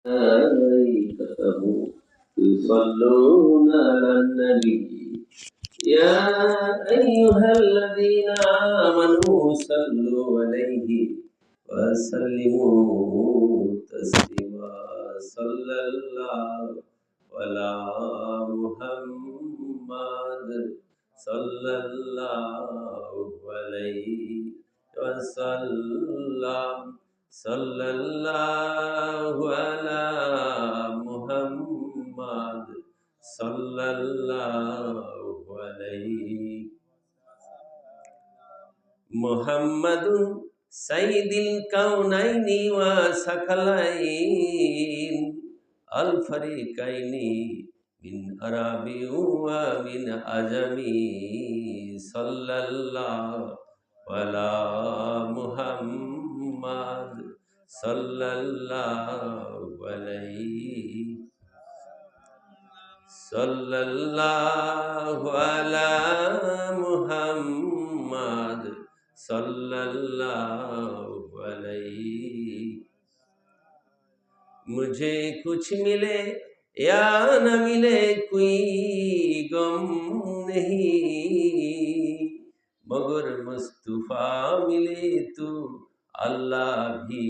كتبوا يصلون على النبي يا أيها الذين آمنوا صلوا عليه وسلموا تسليما صلى الله على محمد صلى الله عليه وسلم صلى الله على محمد صلى الله عليه محمد سيد الكونين وثقلين الفريقين من عرب ومن عجم صلى الله على محمد صلى الله عليه صلى الله على محمد صلى الله عليه मुझे कुछ मिले या न मिले कोई गम नहीं मगर मुस्तफा मिले तो अल्लाह भी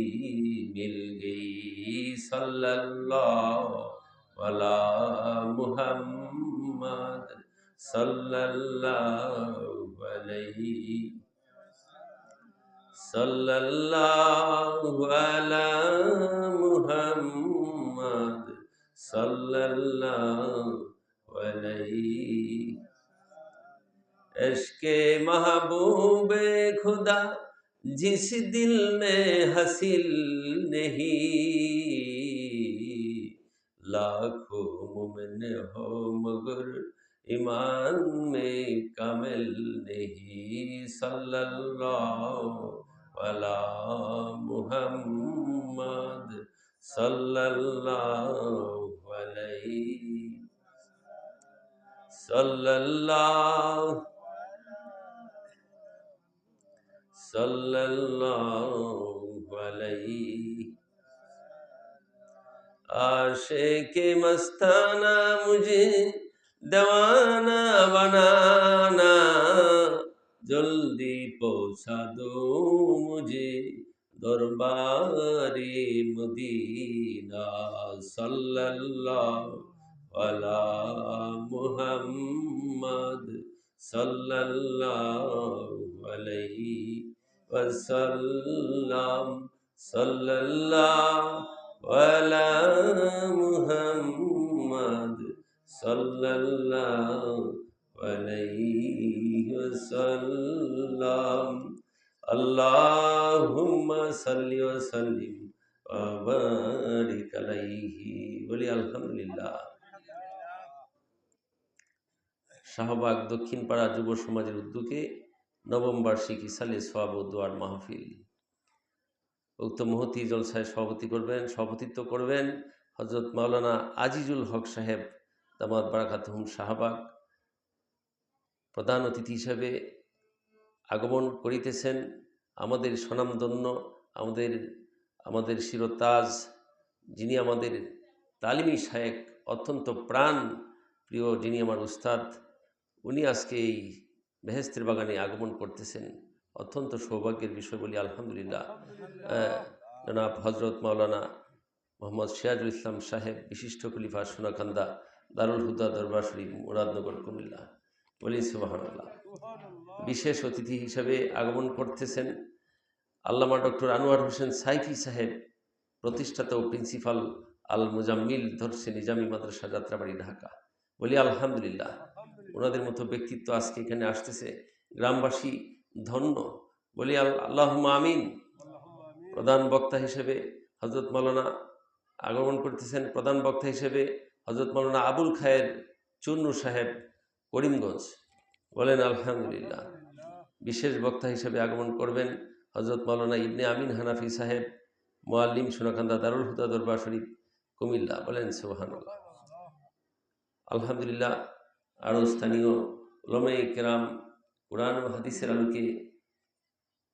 मिल गई सल्लल्लाहु अला मुहम्मद सल्लल्लाहु अलैहि सल्लल्लाहु अला मुहम्मद सल्लल्लाहु अलैहि इश्क़े महबूबे खुदा जिस दिल में हासिल नहीं लाखों मुमिन हो मगर ईमान में कामिल नहीं सल्लल्लाहु अला मुहम्मद सल्लल्लाहु अलैहि सल्लल्लाहु अलैहि आशिक़े मस्ताना मुझे दीवाना बनाना जल्दी पहुँचा दो मुझे दरबारे मदीना सल्लल्लाहु अला मुहम्मद सल्लल्लाहु अलैहि वसल्लम सल्लल्लाहु अला मुहम्मद सल्लल्लाहु अलैहि वसल्लम अल्लाहुम्मा सल्लि व सल्लिम व बारिक अलैहि बोली আলহামদুলিল্লাহ। শাহবাগ দক্ষিণপাড়া যুব সমাজের উদ্যোগে নবম বার্ষিক ইসালে সোয়াব ও দোয়ার মাহফিল। উক্ত মহতি জলসায় সভাপতিত্ব করবেন হজরত মাওলানা আজিজুল হক সাহেব দামাত বারাকাতুহুম শাহবাগ। প্রধান অতিথি হিসেবে আগমন করিতেছেন আমাদের স্বনামধন্য আমাদের শিরতাজ, যিনি আমাদের তালিমি শায়েখ, অত্যন্ত প্রাণ প্রিয়, যিনি আমার উস্তাদ, উনি আজকে এই বেহেস্তের বাগানে আগমন করতেছেন। অত্যন্ত সৌভাগ্যের বিষয় বলি আলহামদুলিল্লাহ। জনাব হজরত মাওলানা মোহাম্মদ সিরাজুল ইসলাম সাহেব, বিশিষ্ট খলিফা, সোনাকান্দা দারুল হুদা দরবার শরীফ, মুরাদনগর, কুমিল্লা, বলি সুবহানাল্লাহ। বিশেষ অতিথি হিসেবে আগমন করতেছেন আল্লামা ডক্টর আনোয়ার হোসেন সাইফি সাহেব, প্রতিষ্ঠাতা ও প্রিন্সিপাল আল মুজাম্মিল ধরসে নিজামী মাদ্রাসা, যাত্রাবাড়ি, ঢাকা, বলি আলহামদুলিল্লাহ। ওনাদের মতো ব্যক্তিত্ব আজকে এখানে আসতেছে, গ্রামবাসী ধন্য, বলি আল্লাহুম্মা আমিন। প্রধান বক্তা হিসেবে হজরত মাওলানা আগমন করতেছেন। প্রধান বক্তা হিসেবে হজরত মাওলানা আবুল খায়ের চুন্নু সাহেব, করিমগঞ্জ, বলেন আলহামদুলিল্লাহ। বিশেষ বক্তা হিসেবে আগমন করবেন হজরত মাওলানা ইবনে আমিন হানাফি সাহেব, মুআল্লিম, সোনাকান্দা দারুল হুদা দরবার শরীফ, কুমিল্লা, বলেন সুবহানাল্লাহ। আলহামদুলিল্লাহ। আরও স্থানীয় উলামায়ে কেরাম কুরআন ও হাদিসের আলোকে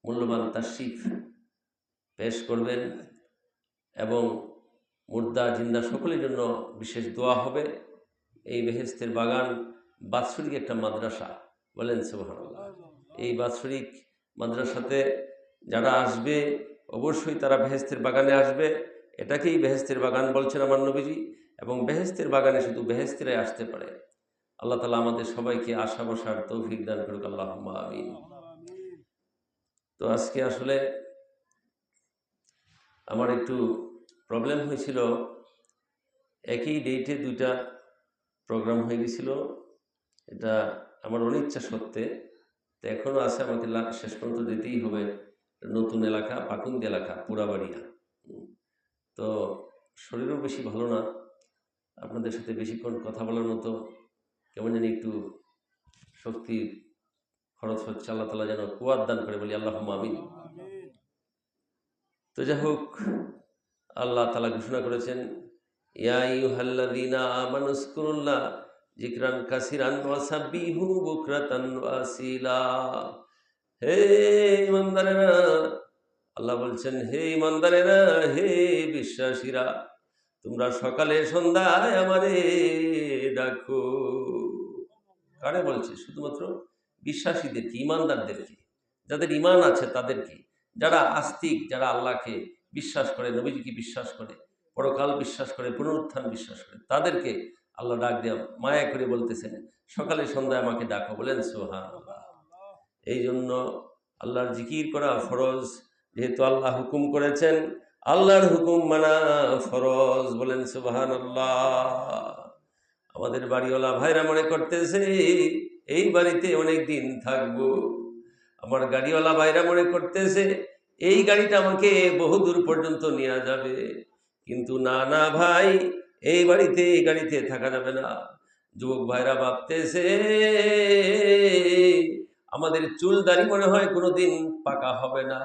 মূল্যবান তাশরিফ পেশ করবেন এবং মুর্দা জিন্দা সকলের জন্য বিশেষ দোয়া হবে। এই বেহেশতের বাগান বাৎসরিক একটা মাদ্রাসা, বলেন সুবহানাল্লাহ। এই বাৎসরিক মাদ্রাসাতে যারা আসবে অবশ্যই তারা বেহেশতের বাগানে আসবে। এটাকেই বেহেশতের বাগান বলছেন আমার নবীজি। এবং বেহেশতের বাগানে শুধু বেহেশতেরাই আসতে পারে। আল্লাহ তাআলা আমাদের সবাইকে আশা বসার তৌফিক দান করুক, আল্লাহুম্মা আমিন। তো আজকে আসলে আমার একটু প্রবলেম হয়েছিল, একই ডেটে দুইটা প্রোগ্রাম হয়ে গেছিল। এটা আমার অনিচ্ছা সত্ত্বে। তো এখনও আছে, আমাকে শেষ পর্যন্ত যেতেই হবে। নতুন এলাকা, পাকুন্দি এলাকা, পুরাবাড়িয়া। তো শরীরও বেশি ভালো না, আপনাদের সাথে বেশিক্ষণ কথা বলার মতো কেমন জানি একটু শক্তি খরচ হচ্ছে। আল্লাহ তাআলা যেন কুওয়াত দান করে, বলি আল্লাহুম্মা আমিন। তো যাই হোক, আল্লাহ তাআলা ঘোষণা করেছেন, ইয়া আইয়ুহাল্লাযীনা আমানুযকুরুল্লাহ যিকরান কাসীরান ওয়াসাব্বিহু বুকরাতান ওয়া আসীলা। হে ইমানদারেরা, আল্লাহ বলছেন, হে ইমানদারেরা, হে বিশ্বাসীরা, তোমরা সকালে সন্ধ্যায় আমারে ডাকো। কারে বলছে? শুধুমাত্র বিশ্বাসীদেরকে, ইমানদারদেরকে, যাদের ইমান আছে তাদেরকে, যারা আস্তিক, যারা আল্লাহকে বিশ্বাস করে, নবীজিকে বিশ্বাস করে, পরকাল বিশ্বাস করে, পুনরুত্থান বিশ্বাস করে, তাদেরকে আল্লাহ ডাক দেওয়া মায়া করে বলতেছেন, সকালে সন্ধ্যায় আমাকে ডাকো। বলেন সুবহানাল্লাহ। এই জন্য আল্লাহর জিকির করা ফরজ। যেহেতু আল্লাহ হুকুম করেছেন, আল্লাহর হুকুম মানা ফরজ। বলেন সুবহানাল্লাহ। আমাদের বাড়িওয়ালা ভাইরা মনে করতেছে এই বাড়িতে অনেক দিন থাকবো। আমার গাড়িওয়ালা ভাইরা মনে করতেছে এই গাড়িটা আমাকে বহুদূর পর্যন্ত নিয়ে যাবে। কিন্তু না না ভাই, এই বাড়িতে, এই গাড়িতে থাকা যাবে না। যুবক ভাইরা ভাবতেছে আমাদের চুল দাড়ি মনে হয় কোনোদিন পাকা হবে না।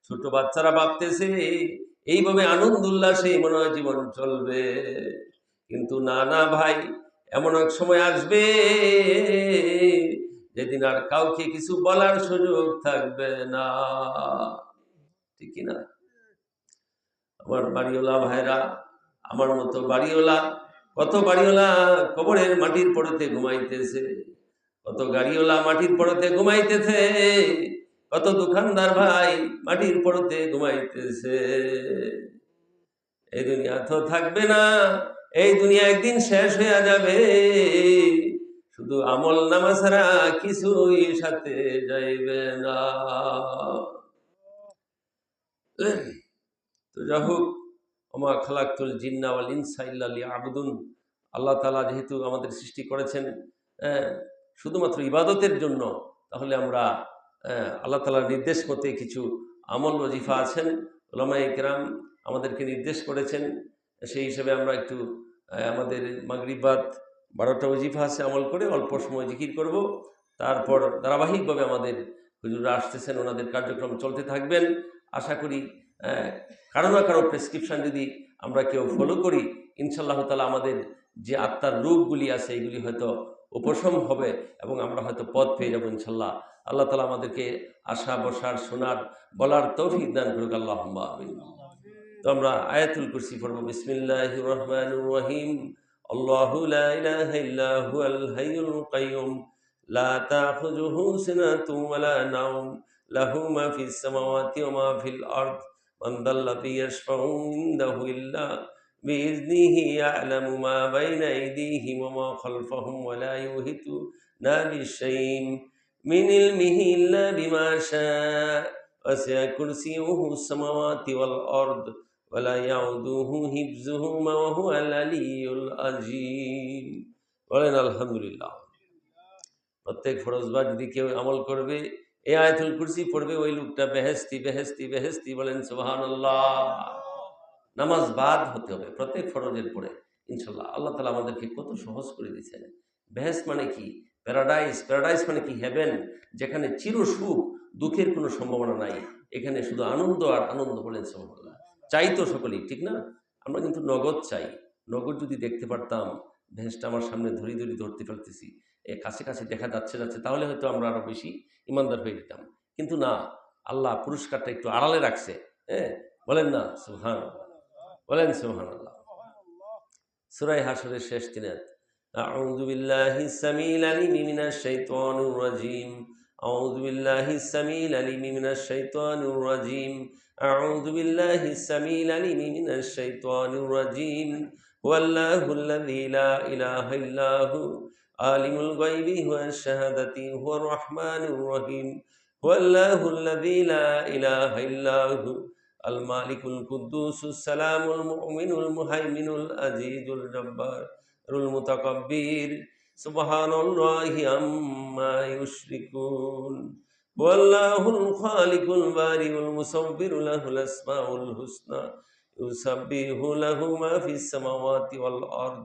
ছোট বাচ্চারা ভাবতেছে এইভাবে আনন্দ উল্লাসে মনে হয় জীবন চলবে। কিন্তু না না ভাই, এমন এক সময় আসবে যেদিন আর কাউকে কিছু বলার সুযোগ থাকবে না। ঠিক না? আমার বাড়িওয়ালা ভাইরা, আমার মতো বাড়িওয়ালা, কত বাড়িওয়ালা কবরের মাটির পড়তে ঘুমাইতেছে, কত গাড়িওয়ালা মাটির পড়তে ঘুমাইতেছে, কত দোকানদার ভাই মাটির পড়তে ঘুমাইতেছে। এই দুনিয়া তো থাকবে না, এই দুনিয়া একদিন শেষ হয়ে যাবে। শুধু আমল নামা ছাড়া কিছুই সাথে যাইবে না। তো যাই হোক, ওমা খালাকতুল জিন্না ওয়াল ইনসা ইল্লা লিয়াবুদুন। আল্লাহ তাআলা যেহেতু আমাদের সৃষ্টি করেছেন শুধুমাত্র ইবাদতের জন্য, তাহলে আমরা আল্লাহ তাআলার নির্দেশ মতে কিছু আমল ওয়াজিফা আছেন, উলামায়ে কেরাম আমাদেরকে নির্দেশ করেছেন। সেই হিসেবে আমরা একটু আমাদের মাগরিব বাদ 12টা ওয়াজিফা আছে, আমল করে অল্প সময় জিকির করব। তারপর ধারাবাহিকভাবে আমাদের হুজুররা আসতেছেন, ওনাদের কার্যক্রম চলতে থাকবেন। আশা করি কারো না কারো প্রেসক্রিপশান যদি আমরা কেউ ফলো করি, ইনশাআল্লাহ তাআলা আমাদের যে আত্মার রোগগুলি আছে এগুলি হয়তো উপশম হবে এবং আমরা হয়তো পথ পেয়ে যাবো ইনশাআল্লাহ। আল্লাহ তাআলা আমাদেরকে আশা বসার, শোনার, বলার তৌফিক দান করুক, আল্লাহুম্মা আমিন। তো আমরা আয়াতুল কুরসি পড়ব। বিসমিল্লাহির রহমানির রহিম। আল্লাহু লা ইলাহা ইল্লা হুয়াল হাইয়ুল কাইয়্যুম লা তাখুযুহু সিনাতুন ওয়া লা নাওম লাহু মা ফিস সামাওয়াতি ওয়া মা ফিল আরদ মান যাল্লাযী ইয়াশফাউ ইনদাহু ইল্লা বিইযনিহি ইয়া'লামু মা বাইনা আইদিহিম ওয়া মা খালফাহুম ওয়া লা ইউহিতুনা বিশাইইন মিন ইলমিহি ইল্লা বিমা শাআ ওয়াসি'a কুরসিয়্যুহু আস-সামাওয়াতি ওয়াল আরদ ওয়া লা ইয়াউদুহু হিফযুহুমা ওয়া হুয়াল আলিয়্যুল আযীম। বলেন আলহামদুলিল্লাহ। প্রত্যেক ফরজবার যদি কেউ আমল করবে, এই আয়াতুল কুরসি পড়বে, ওই লোকটা বেহেশতি বেহেশতি বেহেশতি। বলেন সুবহানাল্লাহ। নামাজ বাদ হতে হবে প্রত্যেক ফরজের পরে ইনশাআল্লাহ। আল্লাহ তাআলা আমাদেরকে কত সহজ করে দিয়েছেন। বেহেশত মানে কি? প্যারাডাইস। প্যারাডাইস মানে কি? হেভেন, যেখানে চির সুখ, দুঃখের কোনো সম্ভাবনা নাই। এখানে শুধু আনন্দ আর আনন্দ। বলেন সুবহানাল্লাহ। চাই তো সকলেই, ঠিক না? আমরা কিন্তু নগদ চাই। নগদ যদি দেখতে পারতাম, ভেস্টটা আমার সামনে ধরতে ফেলতেছি, কাছে কাছে দেখা যাচ্ছে, তাহলে হয়তো আমরা আরো বেশি ইমানদার হয়ে যেতাম। কিন্তু না, আল্লাহ পুরস্কারটা একটু আড়ালে রাখছে। হ্যাঁ, বলেন না সুবহানাল্লাহ। বলেন সুবহানাল্লাহ। সূরা হাশরের শেষ ৩ আয়াত। আউযু বিল্লাহিস সামিল আলিম মিনাশ শাইতানির রাজীম। আউযু বিল্লাহিস সামিল আলিম মিনাশ শাইতানির রাজীম। আউযু বিল্লাহিস সামিল আলিম মিনাশ শাইতানির রাজীম। হুয়াল্লাহুল্লাযী লা ইলাহা ইল্লা হু আলিমুল গায়বি ওয়াশ শাহাদাতি হুয়ার রাহমানুর রহিম। হুয়াল্লাহুল্লাযী লা ইলাহা ইল্লা হু আল মালিকুল কুদ্দুসুস সালামুল মুমিনুল মুহাইমিনুল আজিজুল জব্বারুল মুতাকাব্বির সুবহানাল্লাহি আম্মা ইউশরিকুন। ওয়াল্লাহুল খালিকুল বারিউল মুসাব্বিরু লাহুল আসমাউল হুসনা ইউসাব্বিহু লাহু মা ফিস সামাওয়াতি ওয়াল আরদ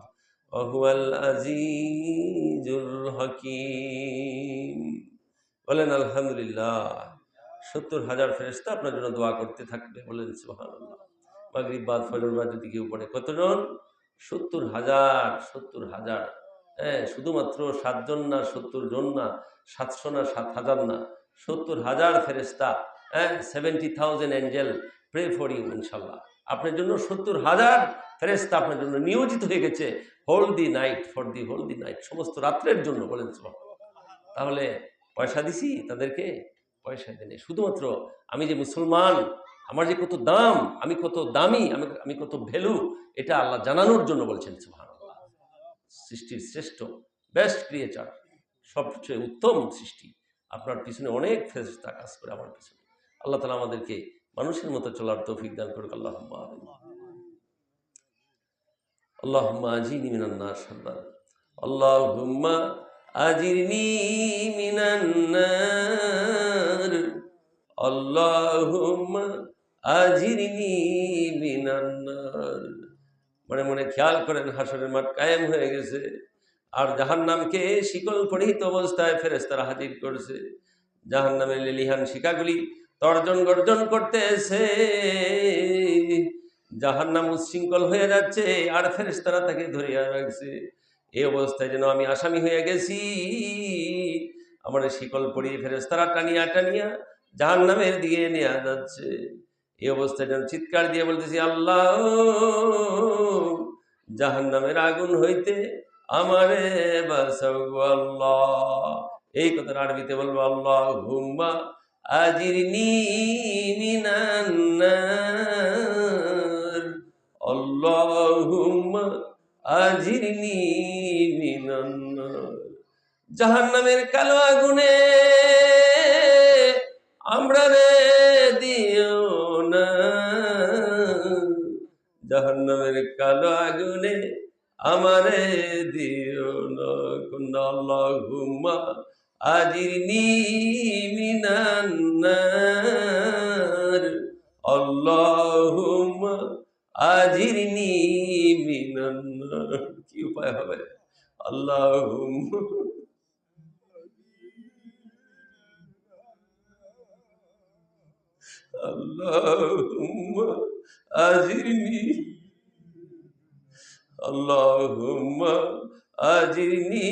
ওয়া হুয়াল আজিজুল হাকীম। বলেন আলহামদুলিল্লাহ। ৭০,০০০ ফেরেশতা আপনার জন্য দোয়া করতে থাকবে। বলেন সুবহানাল্লাহ। মাগরিব বাদ ফজর বাদ যদি কেউ পড়ে কতজন? ৭০,০০০। ৭০,০০০। হ্যাঁ, শুধুমাত্র ৭ জন না, ৭০ জন না, ৭০০ না, ৭,০০০ না, ৭০,০০০ ফেরেশতা। হ্যাঁ, 70,000 এঞ্জেল প্রে ফর ইউ ইনশাআল্লাহ। আপনার জন্য ৭০,০০০ ফেরেশতা আপনার জন্য নিয়োজিত হয়ে গেছে। Whole the night, for the whole the night, সমস্ত রাত্রের জন্য। বলেন সুবহানাল্লাহ। তাহলে পয়সা দিছি তাদেরকে? পয়সা দেয়নি। শুধুমাত্র আমি যে মুসলমান, আমার যে কত দাম, আমি কত দামি, আমি কত ভ্যালু, এটা আল্লাহ জানানোর জন্য বলছেন সুবহানাল্লাহ। সৃষ্টির শ্রেষ্ঠ, বেস্ট ক্রিয়েচার, সবচেয়ে উত্তম সৃষ্টি, আপনার পিছনে অনেক ফেরেশতা কাজ করে আমার পিছনে। আল্লাহ তাআলা আমাদেরকে মানুষের মতো চলার তৌফিক দান করুক। আল্লাহুম্মা আমিন। আল্লাহুম্মা আজিরনি মিনান নার শাররার। আল্লাহুম্মা আজিরনি মিনান নার। আল্লাহুম্মা আজিরনি মিনান নার। মনে মনে খেয়াল করেন হাসরের মাঠ কায়েম হয়ে গেছে, আর জাহান্নামকে শিকল পরিহিত অবস্থায় ফেরেশতারা হাজির করছে। জাহান্নামের লেলিহান শিখাগুলি তর্জন গর্জন করতেছে, জাহান্নাম উচ্ছৃঙ্খল হয়ে যাচ্ছে, আর ফেরেশতারা তাকে ধরিয়া রাখছে। এই অবস্থায় যেন আমি আসামি হয়ে গেছি, আমার শিকল পরিয়ে ফেরেশতারা টানিয়া টানিয়া জাহান্নামের দিকে নিয়ে যাচ্ছে। এই অবস্থায় যেন চিৎকার দিয়ে বলতেছি, আল্লাহ, জাহান্নামের আগুন হইতে আমারে বাঁচাও গো আল্লাহ। এই কথাটা আরবিতে বলবো, আল্লাহুম্মা আজিরনি মিনান নার। আল্লাহুম্মা আজিরনি মিনান নার। জাহান্নামের কালো আগুনে আমরা রে দিও না, জাহান্নামের কালো আগুনে আমারে দিও না। কুন্না আল্লাহুম্মা আজিরনি মিনান নার। আল্লাহুম্মা আজিরনি মিনান নার। কি উপায় হবে? আল্লাহুম্মা আল্লাহুম্মা আজিরনি, আল্লাহুম্মা আজিরনি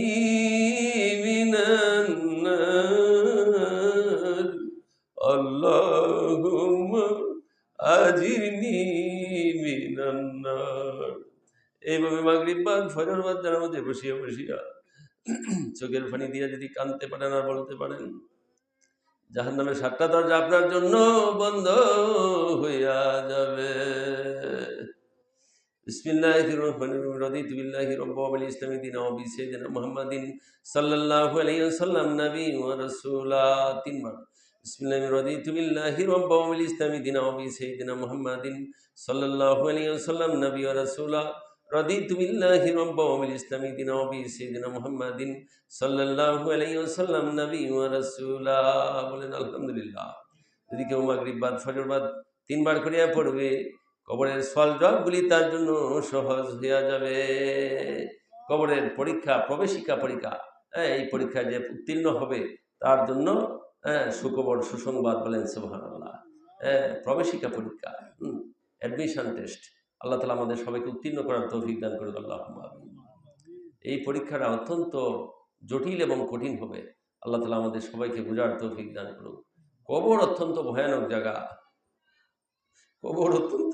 মিনান নার। আল্লাহুম্মা আজিরনি মিনান নার। এইভাবে মাগরিব বাদ ফজর বাদ জানাতে বসিয়া বসিয়া চোখের পানি দিয়ে যদি কাঁদতে পারেন আর বলতে পারেন, জাহান্নামের ৭টা দরজা আপনার জন্য বন্ধ হইয়া যাবে। বিসমিল্লাহির রহমানির রহিম। রাদিতু বিল্লাহি রাব্বান ওয়া বিল ইসলামি দীনান ওয়া বিসাইয়্যিদিনা মুহাম্মাদিন সাল্লাল্লাহু আলাইহি ওয়াসাল্লাম নাবিয়্যুন ওয়া রাসূলা। ৩ বার। বিসমিল্লাহি রাদিতু বিল্লাহি রাব্বান ওয়া বিল ইসলামি দীনান ওয়া বিসাইয়্যিদিনা মুহাম্মাদিন সাল্লাল্লাহু আলাইহি ওয়াসাল্লাম নাবিয়্যুন ওয়া রাসূলা। রাদিতু বিল্লাহি রাব্বান ওয়া বিল ইসলামি দীনান ওয়া বিসাইয়্যিদিনা মুহাম্মাদিন সাল্লাল্লাহু আলাইহি ওয়াসাল্লাম নাবিয়্যুন ওয়া রাসূলা। বলেন আলহামদুলিল্লাহ। যদি কেউ মাগরিব বাদ ফজর বাদ ৩ বার করিয়া পড়বে, কবরের সওয়াল জবাবগুলি তার জন্য সহজ হইয়া যাবে। কবরের পরীক্ষা, প্রবেশিকা পরীক্ষা, এই পরীক্ষায় যে উত্তীর্ণ হবে তার জন্য সুখবর, সুসংবাদ। বলেন সুবহানাল্লাহ। প্রবেশিকা পরীক্ষা, অ্যাডমিশন টেস্ট। আল্লাহ তাআলা আমাদের সবাইকে উত্তীর্ণ করার তৌফিক দান করুক। আল্লাহুম্মা আমিন। এই পরীক্ষাটা অত্যন্ত জটিল এবং কঠিন হবে। আল্লাহ তাআলা আমাদের সবাইকে বোঝার তৌফিক দান করুক। কবর অত্যন্ত ভয়ানক জায়গা, কবর অত্যন্ত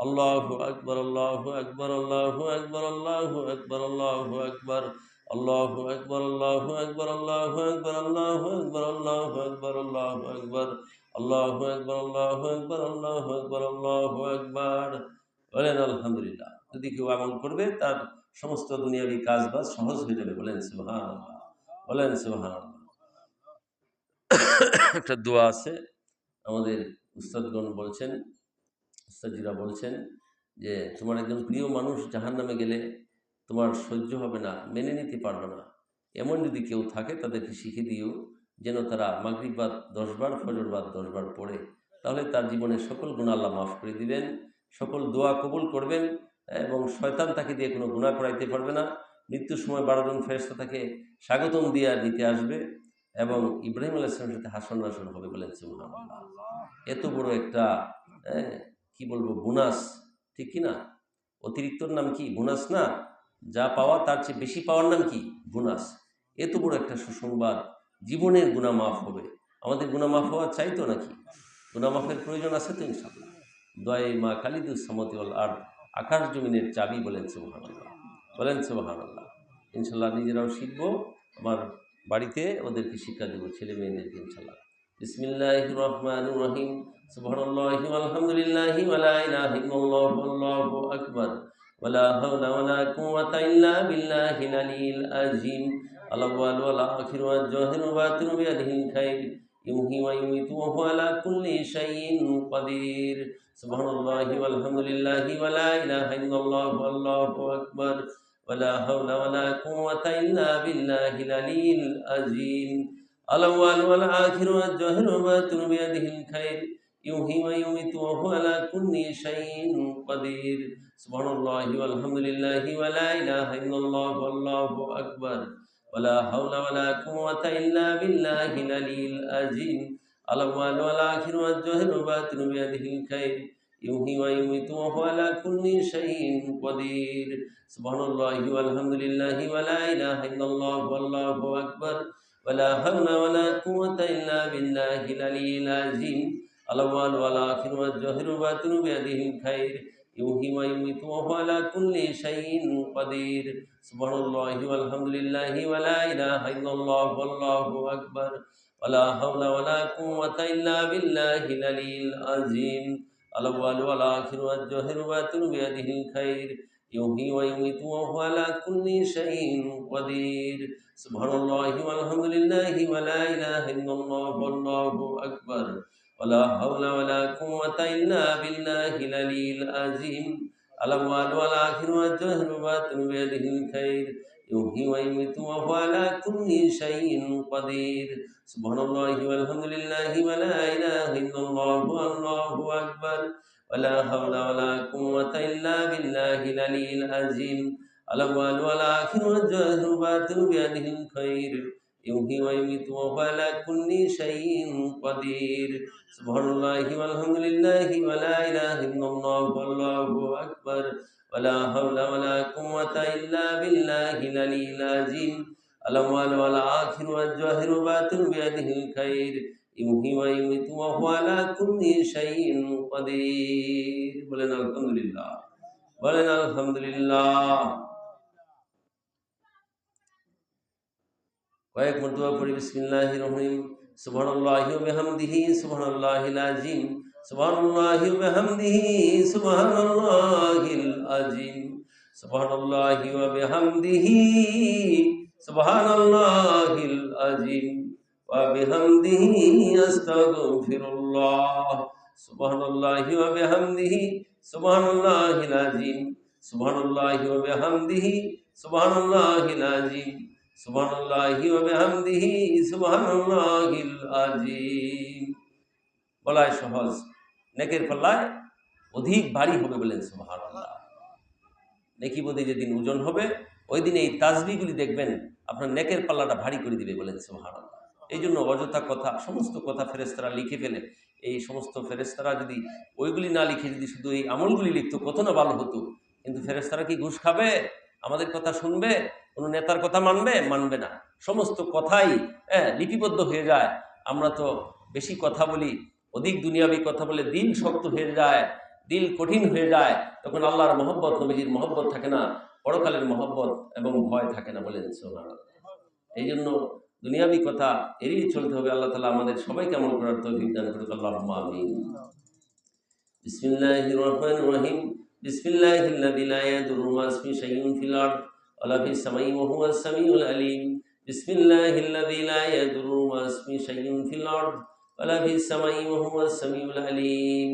আল্লাহু আকবার, আল্লাহু আকবার, আল্লাহু আকবার, আল্লাহু আকবার, আল্লাহু আকবার, আল্লাহু আকবার, আল্লাহু আকবার, আল্লাহু আকবার, আল্লাহু আকবার, আল্লাহু আকবার, আল্লাহু আকবার, আল্লাহু আকবার, আল্লাহু আকবার, আল্লাহু আকবার, আল্লাহু আকবার। বলেন আলহামদুলিল্লাহ। যদি কেউ আমল করবে তার সমস্ত দুনিয়াবি কাজ বাজ সহজ হয়ে যাবে। বলেন সুবহানাল্লাহ, বলেন সুবহানাল্লাহ। একটা দোয়া আছে, আমাদের উস্তাদগণ বলছেন, উস্তাদজিরা বলছেন যে তোমার একজন প্রিয় মানুষ জাহান্নামে গেলে তোমার সহ্য হবে না, মেনে নিতে পারবে না, এমন যদি কেউ থাকে তাদেরকে শিখিয়ে দিও যেন তারা মাগরিব বাদ 10 বার, ফজর বাদ 10 বার পড়ে, তাহলে তার জীবনের সকল গুনাহ আল্লাহ মাফ করে দিবেন, সকল দোয়া কবুল করবেন এবং শয়তান তাকে দিয়ে কোনো গুনাহ করাইতে পারবে না। মৃত্যুর সময় 12 জন ফেরেশতা তাকে স্বাগতম দিয়ে নিতে আসবে এবং ইব্রাহিম আলাইহিস সালামের সাথে হাসর নাসর হবে। বলেন সুবহানাল্লাহ। এত বড় একটা কি বলবো বোনাস, ঠিক কি না? অতিরিক্তর নাম কি? বোনাস না? যা পাওয়া তার চেয়ে বেশি পাওয়ার নাম কি? বোনাস। এত বড় একটা সুসংবাদ, জীবনের গুনাহ মাফ হবে। আমাদের গুনাহ মাফ হওয়া চাই তো নাকি? গুনাহ মাফের প্রয়োজন আছে তো ইনশাআল্লাহ। দোয়ায়ে মা খালিদুস সামাওয়াতি ওয়াল আরদ, আকাশ জমিনের চাবি। বলেন সুবহানাল্লাহ, বলেন সুবহানাল্লাহ। ইনশাআল্লাহ নিজেরাও শিখবো, আমার বাড়িতে ওদেরকে শিক্ষা দেবো, ছেলে মেয়েদেরকে ইনশাআল্লাহ। বিসমিল্লাহির রহমানির রহিম। সুবহানাল্লাহি ওয়ালহামদুলিল্লাহি ওয়া লা ইলাহা ইল্লাল্লাহু আল্লাহু আকবার ওয়া লা হাওলা ওয়া লা কুওয়াতা ইল্লা বিল্লাহিল আলিয়্যিল আযীম। আল-আউওয়াল ওয়াল আখির ওয়াল যাহির ওয়া বাতিন বিয়াদিহিল খায়র ইউহয়ী ওয়া ইউমীতু ওয়া হুয়া আলা কুল্লি শাইইন কাদির। সুবহানাল্লাহি ওয়ালহামদুলিল্লাহি ওয়া লা ইলাহা ইল্লাল্লাহু আল্লাহু আকবার ওয়া লা হাওলা ওয়া লা কুওয়াতা ইল্লা বিল্লাহিল আলিয়্যিল আযীম। আল-আউওয়াল ওয়াল আখির ওয়াল যাহির ওয়া বাতিন বিয়াদিহিল খায়র ইউহয়ী ওয়া ইউমীতু ওয়া হুয়া আলা কুল্লি শাইইন কাদির। সুবহানাল্লাহি ওয়ালহামদুলিল্লাহি ওয়া লা ইলাহা ইল্লাল্লাহু আল্লাহু আকবার ওয়া লা হাওলা ওয়া লা কুওয়াতা ইল্লা বিল্লাহিল আলিয়্যিল আযীম। আল-আউওয়াল ওয়াল আখির ওয়াল যাহির ওয়া বাতিন বিয়াদিহিল খায়র ইউহয়ী ওয়া ইউমীতু ওয়া হুয়া আলা কুল্লি শাইইন কাদির। সুবহানাল্লাহি ওয়ালহামদুলিল্লাহি ওয়া লা ইলাহা ইল্লাল্লাহু আল্লাহু আকবার ওয়া লা হাওলা ওয়া লা কুওয়াতা ইল্লা বিল্লাহিল আলিয়্যিল আযীম। আল-আউওয়াল ওয়াল আখির ওয়াল যাহির ওয়া বাতিন বিয়াদিহিল খায়র ইউহয়ী ওয়া ইউমীতু ওয়া হুয়া আলা কুল্লি শাইইন কাদির। সুবহানাল্লাহি ওয়ালহামদুলিল্লাহি ওয়া লা ইলাহা ইল্লাল্লাহু আল্লাহু আকবার ওয়া লা হাওলা ওয়া লা কুওয়াতা ইল্লা বিল্লাহিল আলিয়্যিল আযীম। আল-আউওয়াল ওয়াল আখির ওয়াল যাহির ওয়া বাতিন বিয়াদিহিল খায়র ইউহয়ী ওয়া ইউমীতু ওয়া হুয়া আলা কুল্লি শাইইন কাদির। সুবহানাল্লাহি ওয়ালহামদুলিল্লাহি ওয়া লা ইলাহা ইল্লাল্লাহু আল্লাহু আকবার ওয়া লা হাওলা ওয়া লা কুওয়াতা ইল্লা বিল্লাহিল আলিয়্যিল আযীম। আল-আউওয়াল ওয়াল আখির ওয়াল যাহির ওয়া বাতিন বিয়াদিহিল খায়র ইউহয়ী ওয়া ইউমীতু ওয়া হুয়া আলা কুল্লি শাইইন কাদির। সুবহানাল্লাহি ওয়ালহামদুলিল্লাহি ওয়া লা ইলাহা ইল্লাল্লাহু আল্লাহু আকবার ওয়া লা হাওলা ওয়া লা কুওয়াতা ইল্লা বিল্লাহিল আলিয়্যিল আযীম। আল-আউওয়াল ওয়াল আখির ওয়াল যাহির ওয়া বাতিন বিয়াদিহিল খায়র ইউহয়ী ওয়া ইউমীতু ওয়া হুয়া আলা কুল্লি শাইইন কাদির। সুবহানাল্লাহি ওয়ালহামদুলিল্লাহি ওয়া লা ইলাহা ইল্লাল্লাহু আল্লাহু আকবার ওয়া লা হাওলা ওয়া লা কুওয়াতা ইল্লা বিল্লাহিল আলিয়্যিল আযীম। আল-আউওয়াল ওয়াল আখির ওয়াল যাহির ওয়া বাতিন বিয়াদিহিল খায়র ইউহয়ী ওয়া ইউমীতু ওয়া হুয়া আলা কুল্লি শাইইন কাদির। বলেন আলহামদুলিল্লাহ, বলেন আলহামদুলিল্লাহ। কয়েক মর্তবা পড়ি বিসমিল্লাহির রহমানির রহিম। সুবহানাল্লাহি ওয়া বিহামদিহি সুবহানাল্লাহিল আযীম। সুবহানাল্লাহি ওয়া বিহামদিহি সুবহানাল্লাহিল আযীম। সুবহানাল্লাহি ওয়া বিহামদিহি সুবহানাল্লাহিল আযীম ওয়া বিহামদিহি আস্তাগফিরুল্লাহ। সুবহানাল্লাহি ওয়া বিহামদিহি সুবহানাল্লাহিল আযীম। সুবহানাল্লাহি ওয়া বিহামদিহি সুবহানাল্লাহিল আযীম। সুবহানাল্লাহি ওয়া বিহামদিহি সুবহানাল্লাহিল আযীম। বলায় সহজ, নেকের পাল্লায় অধিক ভারী হবে। বলেন সুবহানাল্লাহ। নেকি বোধে যেদিন ওজন হবে ওই দিন এই তাসবিহগুলি দেখবেন আপনার নেকের পাল্লাটা ভারী করে দিবে। বলেন সুবহানাল্লাহ। এই জন্য অযথা কথা, সমস্ত কথা ফেরেশতারা লিখে ফেলে। এই সমস্ত ফেরেশতারা যদি ওইগুলি না লিখে যদি শুধু এই আমলগুলি লিখতো কত না ভালো হতো। কিন্তু ফেরেশতারা কি ঘুষ খাবে? আমাদের কথা শুনবে? কোনো নেতার কথা মানবে? মানবে না। সমস্ত কথাই লিপিবদ্ধ হয়ে যায়। আমরা তো বেশি কথা বলি, অধিক দুনিয়াবি কথা বলে দিন শক্ত হয়ে যায়। দিল কঠিন হয়ে যায়, তখন আল্লাহর মহব্বত, নবীজির মহব্বত থাকে না, পরকালের মহব্বত এবং ভয় থাকে না। বলেন সুবহানাল্লাহ। এই জন্য দুনিয়াবি কথা এড়িয়ে চলতে হবে। আল্লাহ তাআলা আমাদের সবাইকে আমল করার তৌফিক দান করুক। আল্লাহুম্মা আমিন। বিসমিল্লাহির রহমানির রহিম। বিসমিল্লাহিল্লাযী লা ইয়াদুররু মা ইসমিহি শাইউন ফিল আরদ ওয়ালা ফিস সামাই ওয়া হুয়াস সামিউল আলীম। বিসমিল্লাহিল্লাযী লা ইয়াদুররু মা ইসমিহি শাইউন ফিল আরদ ওয়ালা ফিস সামাই ওয়া হুয়াস সামিউল আলীম।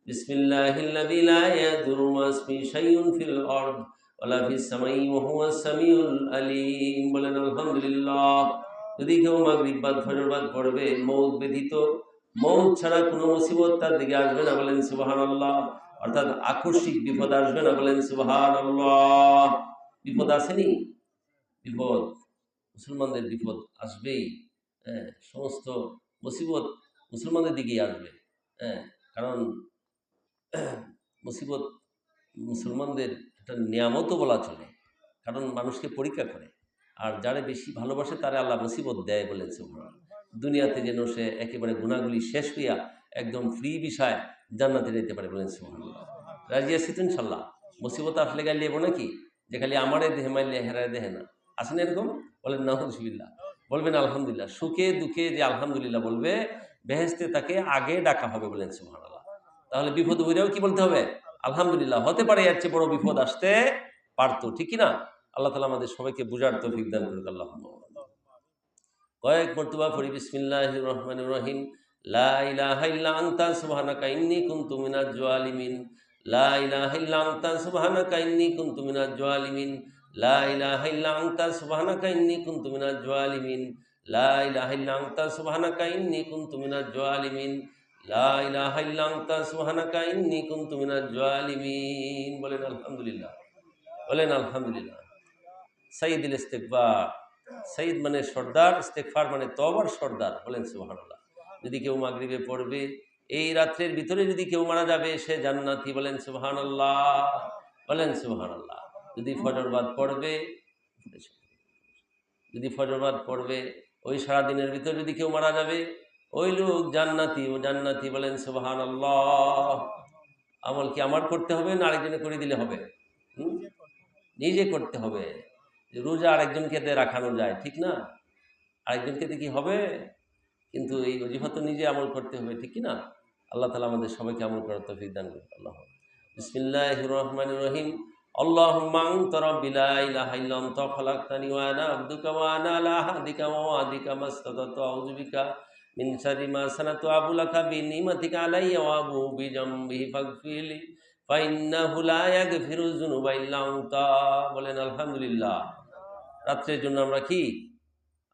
বিসমিল্লাহিল্লাযী লা ইয়াদুররু মা ইসমিহি শাইউন ফিল আরদ ওয়ালা ফিস সামাই ওয়া হুয়াস সামিউল আলীম। বলেন আলহামদুলিল্লাহ। যদি কেউ মাগরিব বাদ ফজর বাদ পড়বে, মৌত ব্যতীত, মৌত ছাড়া কোনো মুসিবত তার দিকে আসবে না। বলেন সুবহানাল্লাহ। অর্থাৎ আকস্মিক বিপদ আসবে না। বলেন সুবহানাল্লাহ। বিপদ আসেনি? বিপদ, মুসলমানদের বিপদ আসবেই। হ্যাঁ, সমস্ত মুসিবত মুসলমানদের দিকেই আসবে। হ্যাঁ, কারণ মুসিবত মুসলমানদের একটা নিয়ামতও বলা চলে, কারণ মানুষকে পরীক্ষা করে। আর যারা বেশি ভালোবাসে তারা আল্লাহ মুসিবত দেয়। বলেন সুবহানাল্লাহ। দুনিয়াতে যেন সে একেবারে গুণাগুলি শেষ হইয়া একদম ফ্রি বিষয় জান্নাতে যেতে পারে। বলেন সুবহানাল্লাহ। রাজি আছি তো ইনশাল্লাহ? মুসিবত আসলে গাইলে যাবো নাকি যে খালি আমারে দেহে মাইলে হেরায় দেহে না? আসেন এরকম? বলেন নাউজুবিল্লাহ। বলবেন আলহামদুলিল্লাহ। সুখে দুঃখে যে আলহামদুলিল্লাহ বলবে, বেহেশতে তাকে আগে ডাকা হবে। বলেন সুবহানাল্লাহ। তাহলে বিপদ হইলেও কি বলতে হবে? আলহামদুলিল্লাহ। হতে পারে এর চেয়ে বড় বিপদ আসতে পারতো, ঠিক কি না? আল্লাহ তাআলা আমাদের সবাইকে বুঝার তৌফিক দান করুক। আল্লাহুম্মা। কয়েক মর্তবা পড়ি বিসমিল্লাহির রহমানির রহিম। লা ইলাহা ইল্লা আনতা সুবহানাকা ইন্নী কুনতু মিনাজ জালিমিন। লা ইলাহা ইল্লা আনতা সুবহানাকা ইন্নী কুনতু মিনাজ জালিমিন। লা ইলাহা ইল্লা আনতা সুবহানাকা ইন্নী কুনতু মিনাজ জালিমিন। লা ইলাহা ইল্লা আনতা সুবহানাকা ইন্নী কুনতু মিনাজ জালিমিন। লা ইলাহা ইল্লা আনতা সুবহানাকা ইন্নী কুনতু মিনাজ জালিমিন। বলেন আলহামদুলিল্লাহ। বলেন আলহামদুলিল্লাহ। সাইয়্যিদুল ইস্তিগফার। সাইয়্যিদ মানে সর্দার, ইস্তেগফার মানে তওবার সর্দার। বলেন সুবহানাল্লাহ। যদি কেউ মাগরিবে পড়বে, এই রাত্রের ভিতরে যদি কেউ মারা যাবে, সে জান্নাতি। বলেন সুবহানাল্লাহ। বলেন সুবহানাল্লাহ। যদি ফজরবাদ পড়বে, যদি ফজরবাদ পড়বে, ওই সারাদিনের ভিতরে যদি কেউ মারা যাবে, ওই লোক জান্নাতি। ও জান্নাতি। বলেন সুবহানাল্লাহ। আমল কি আমার করতে হবে না আরেকজনে করে দিলে হবে? নিজে করতে হবে। রোজা আরেকজনকে দিয়ে রাখানো যায়, ঠিক না? আরেকজনকে দিয়ে কি হবে? কিন্তু এই ওজিফা তো নিজে আমল করতে হবে, ঠিক কি না? আল্লাহ তাআলা আমাদের সবাইকে আমল করার তৌফিক দান করুন। আল্লাহ। বিসমিল্লাহির রহমানির রহিম। আল্লাহুম্মা আনতা রাব্বি লা ইলাহা ইল্লা আনতা খালাকতানি ওয়া আনা আবদুকা ওয়া আনা আলা আহদিকা ওয়া ওয়াদিকা মাসতাতাতু আউযু বিকা মিন শাররি মা সানাতু আবু লাকা বিনিমাতিকা আলাইয়া ওয়া আবু বিজামবি ফাগফিরলি ফাইন্নাহু লা ইয়াগফিরুয যুনুবা ইল্লা আনতা। বলেন আলহামদুলিল্লাহ। রাত্রের জন্য আমরা কি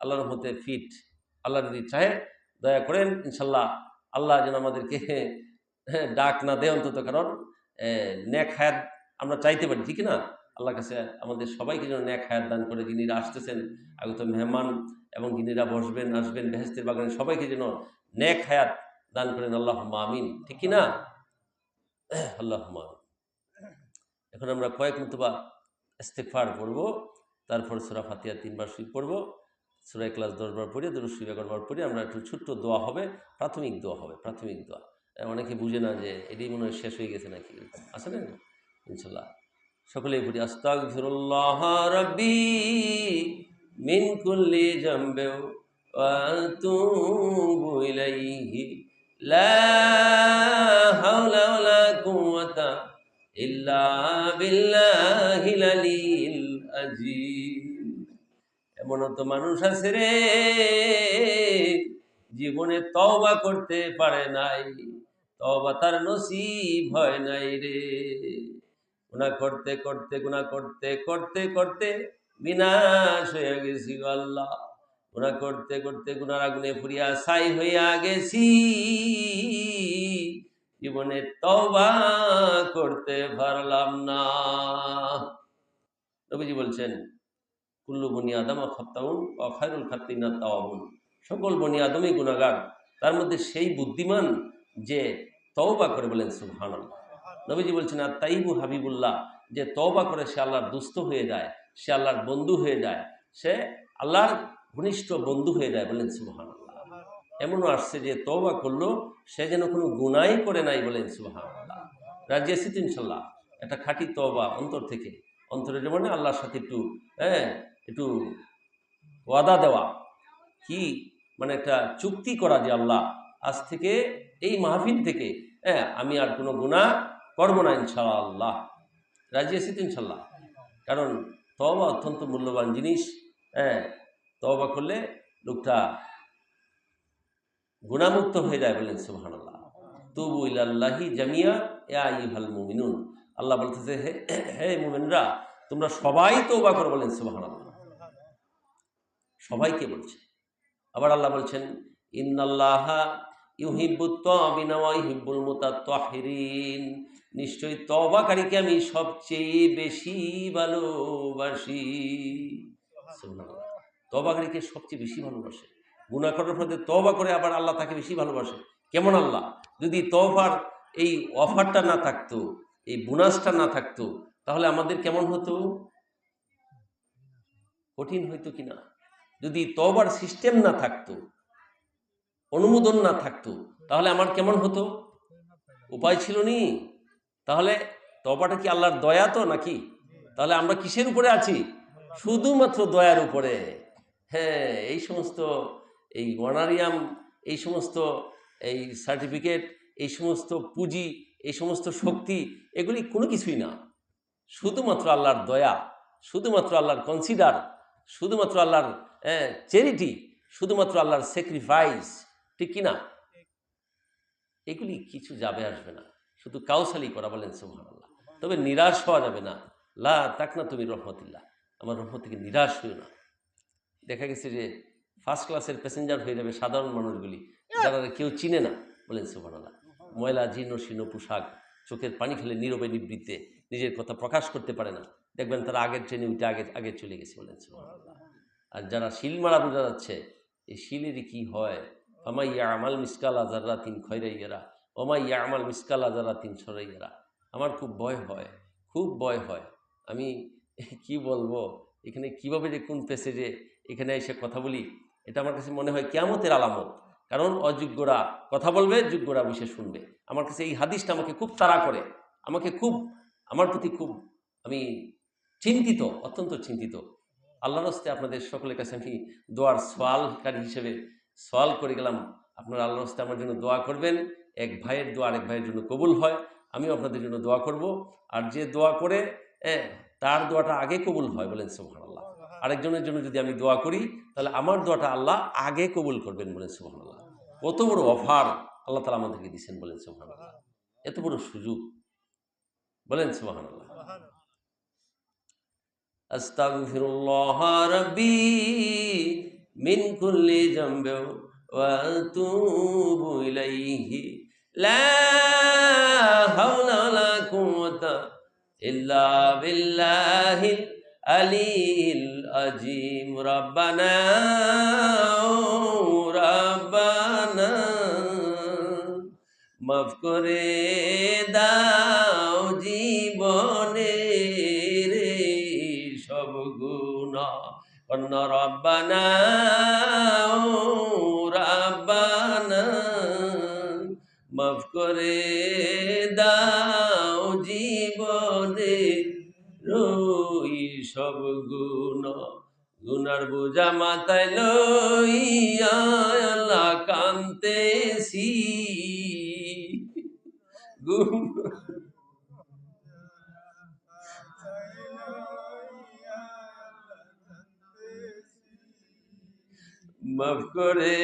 আল্লাহর রহমতে ফিট। আল্লাহ যদি চাহে দয়া করেন ইনশাল্লাহ আল্লাহ যেন আমাদেরকে ডাক না দেয় অন্তত, কারণ নেক হায়াত আমরা চাইতে পারি, ঠিক না? আল্লাহর কাছে আমাদের সবাইকে যেন নেক হায়াত দান করে, যিনিরা আসতেছেন আগত মেহমান এবং যিনিরা বসবেন আসবেন বেহেশতের বাগানে, সবাইকে যেন নেক হায়াত দান করেন। আল্লাহুম্মা আমিন, ঠিক কি না? আল্লাহুম্মা। এখন আমরা কয়েক মর্তবা ইস্তিগফার পড়ব, তারপর সূরা ফাতিহা 3 বার শরীফ পড়ব, সূরা ইখলাস 10 বার পড়ে, দুরূদ শরীফ 11 বার পড়ে আমরা একটু ছোট্ট দোয়া হবে, প্রাথমিক দোয়া হবে, প্রাথমিক দোয়া। অনেকে বুঝে না যে এটাই মনে হয় শেষ হয়ে গেছে নাকি, আছে না? ইনশাল্লাহ সকলেই পড়ি। আস্তাগফিরুল্লাহ রাব্বি মিন কুল্লি যামবি ওয়া আতুবু ইলাইহি লা হাওলা ওয়ালা কুওয়াতা ইল্লা বিল্লাহিল আলিয়্যিল আযীম। এমনও তো মানুষ আছে রে, জীবনে তওবা করতে পারে নাই, তওবা তার নসিব হয় নাই রে। গুনাহ করতে করতে গুনাহ করতে করতে করতে বিনাশ হয়ে গেছি গো আল্লাহ। গুনাহ করতে করতে গুনার আগুনে পুড়িয়া ছাই হইয়া গেছি, জীবনে তওবা করতে পারলাম না। নবীজি বলছেন কুল্লু বনি আদম খাত্তাউন ওয়া খায়রুল খাত্তিনা তাওয়াবুন। সকল বনি আদমই গুনাহগার, তার মধ্যে সেই বুদ্ধিমান যে তওবা করে। বলেন সুবহানাল্লাহ। নবীজি বলছেন আর তাইবু হাবিবুল্লাহ, যে তওবা করে সে আল্লাহর দুস্থ হয়ে যায়, সে আল্লাহর বন্ধু হয়ে যায়, সে আল্লাহর ঘনিষ্ঠ বন্ধু হয়ে যায়। বলেন সুবহানাল্লাহ। এমনও আসছে যে তওবা করলো সে যেন কোনো গুনাহই করে নাই। বলেন সুবহানাল্লাহ। রাজি আছি তো ইনশাল্লাহ? একটা খাঁটি তওবা অন্তর থেকে, অন্তরের মানে আল্লাহর সাথে একটু একটু ওয়াদা দেওয়া, কি মানে একটা চুক্তি করা যে আল্লাহ আজ থেকে এই মাহফিল থেকে আমি আর কোনো গুনাহ করবো না ইনশাআল্লাহ। রাজি আছি তো ইনশাল্লাহ? কারণ তওবা অত্যন্ত মূল্যবান জিনিস। হ্যাঁ, তওবা করলে লোকটা গুনাহমুক্ত হয়ে যায়। বলেন সুবহানাল্লাহ। তুবু ইলাল্লাহি জামিয়া ইয়া আইয়ুহাল মুমিনুন। আল্লাহ বলতেছে, হে হে মুমিনরা, তোমরা সবাই তওবা করো। বলেন সুবহানাল্লাহ। সবাইকে বলছে। আবার আল্লাহ বলছেন, ইন্নাল্লাহা ইউহিব্বুত তাওয়াবিনা ওয়া ইউহিব্বুল মুতাত্তাহিরিন। নিশ্চয়ই তওবাকারীকে আমি সবচেয়ে বেশি ভালোবাসি। সুবহানাল্লাহ। তওবাকারীকে সবচেয়ে বেশি ভালোবাসে। গুনাহ করার ফলে তওবা করে আবার আল্লাহ তাকে বেশি ভালোবাসে। কেমন আল্লাহ? যদি তওবার এই অফারটা না থাকতো, এই বোনাসটা না থাকতো, তাহলে আমাদের কেমন হতো? কঠিন হইতো কিনা? যদি তওবার সিস্টেম না থাকতো, অনুমোদন না থাকতো, তাহলে আমার কেমন হতো? উপায় ছিল নি। তাহলে তওবাটা কি আল্লাহর দয়া তো নাকি? তাহলে আমরা কিসের উপরে আছি? শুধুমাত্র দয়ার উপরে। হ্যাঁ, এই সমস্ত এই অনারিয়াম, এই সমস্ত এই সার্টিফিকেট, এই সমস্ত পুঁজি, এই সমস্ত শক্তি, এগুলি কোনো কিছুই না। শুধুমাত্র আল্লাহর দয়া, শুধুমাত্র আল্লাহর কনসিডার, শুধুমাত্র আল্লাহর চ্যারিটি, শুধুমাত্র আল্লাহর স্যাক্রিফাইস, ঠিক কিনা? এগুলি কিছু যাবে আসবে না, শুধু কাউসালি করা। বলেন সুবহানাল্লাহ। তবে নিরাশ হওয়া যাবে না। লা তাকনা তুমি রহমতিল্লাহ, আমার রহমত থেকে নিরাশ হইও না। দেখা গেছে যে ফার্স্ট ক্লাসের প্যাসেঞ্জার হয়ে যাবে সাধারণ মানুষগুলি, যারা কেউ চিনে না। বলেন সুবহানাল্লাহ। ময়লা জীর্ণ শীর্ণ পোশাক, চোখের পানি ফেলে নীরবে নিবৃত্তে নিজের কথা প্রকাশ করতে পারে না। দেখবেন তারা আগের ট্রেনে উঠে আগে আগে চলে গেছে। বলেন সুবহানাল্লাহ। আর যারা শিল মারা বোঝা যাচ্ছে, এই শিলেরই কি হয়? ফামাইয়া আমাল মিসকাল আজারাতিন খয়রাইয়ারা, ওমাইয়া আমাল মিসকাল আজারাতিন সরাইয়ারা। আমার খুব ভয় হয়, খুব ভয় হয়। আমি কি বলবো, এখানে কিভাবে যে কোন প্যাসেজে এখানে এসে কথা বলি, এটা আমার কাছে মনে হয় কিয়ামতের আলামত। কারণ অযোগ্যরা কথা বলবে, যোগ্যরা বসে শুনবে। আমার কাছে এই হাদিসটা আমাকে খুব তাড়া করে, আমাকে খুব, আমার প্রতি খুব, আমি চিন্তিত, অত্যন্ত চিন্তিত। আল্লাহর হস্তে আপনাদের সকলের কাছে আমি দোয়ার সোয়ালকারী হিসেবে সোয়াল করে গেলাম। আপনারা আল্লাহর হস্তে আমার জন্য দোয়া করবেন। এক ভাইয়ের দোয়া আরেক ভাইয়ের জন্য কবুল হয়, আমিও আপনাদের জন্য দোয়া করব। আর যে দোয়া করে তার দোয়াটা আগে কবুল হয়। বলেন সুবহানাল্লাহ। আরেকজনের জন্য যদি আমি দোয়া করি, তাহলে আমার দোয়াটা আল্লাহ আগে কবুল করবেন। বলেন সুবহানাল্লাহ। কত বড় অফার আল্লাহ তাআলা আমাদেরকে দিচ্ছেন। বলেন সুবহানাল্লাহ। এত বড় সুযোগ। বলেন সুবহানাল্লাহ। আস্তাগফিরুল্লাহ রাব্বি মিন কুল্লি যামবি ওয়া আতুবু ইলাইহি লা হাওলা ওয়ালা কুওয়াতা ইল্লা বিল্লাহিল আলিয়্যিল আযীম। রাব্বানা রাব্বানা মাফ করে দাও জীবনে রে সব গুনাহ। অন্য রব্বানা রাব্বানা মাফ করে দাও জীবনে রই সব গুনাহ। গুনার বোঝা মাথায় লইয়া আল্লাহ কান্তেছি। মাফ করে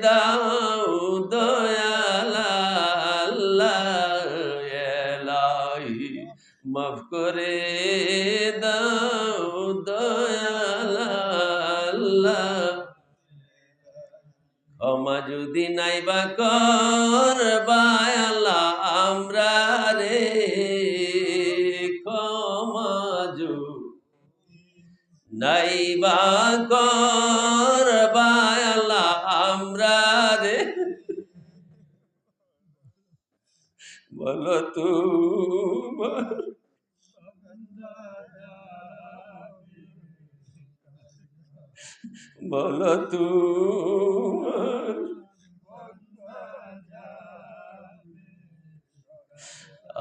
দাও দয়াল আল্লাহ এলাহি, মাফ করে দাও দয়াল আল্লাহ। ক্ষমা যদি নাইবা করবা আল্লাহ আমরা রে, ক্ষমা নাইবা করবা আল্লাহ আমরা রে, বলো তোমার বলো তোমার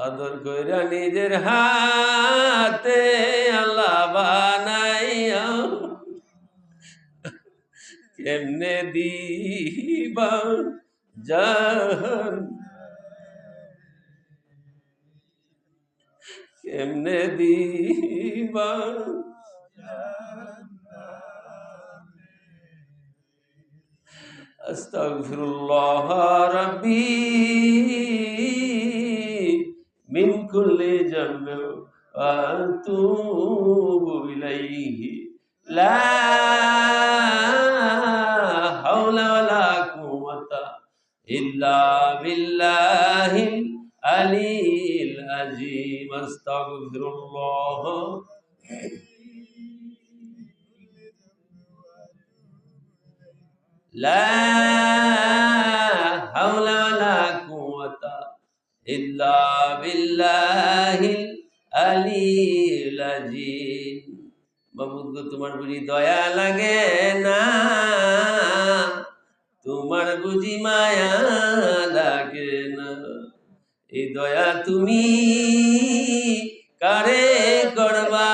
আদর কইরা নিজের হাতে আল্লাহ বানাইয়া কেমনে দিবা জাহান, কেমনে দিবা আস্তাগফিরুল্লাহ রাব্বি মিন কুল্লি যামবি ওয়া আতুবু ইলাইহি লা হাওলা ওয়ালা কুওয়াতা ইল্লা বিল্লাহিল আলিয়্যিল আযীম। আস্তাগফিরুল্লাহ লা হাওলা ওয়ালা কুওয়াতা ইল্লা বিল্লাহিল আলিয়্যিল আযীম। মাবুদ গো, তোমার বুঝি দয়া লাগে না, তোমার বুঝি মায়া লাগে না, এই দয়া তুমি কারে করবা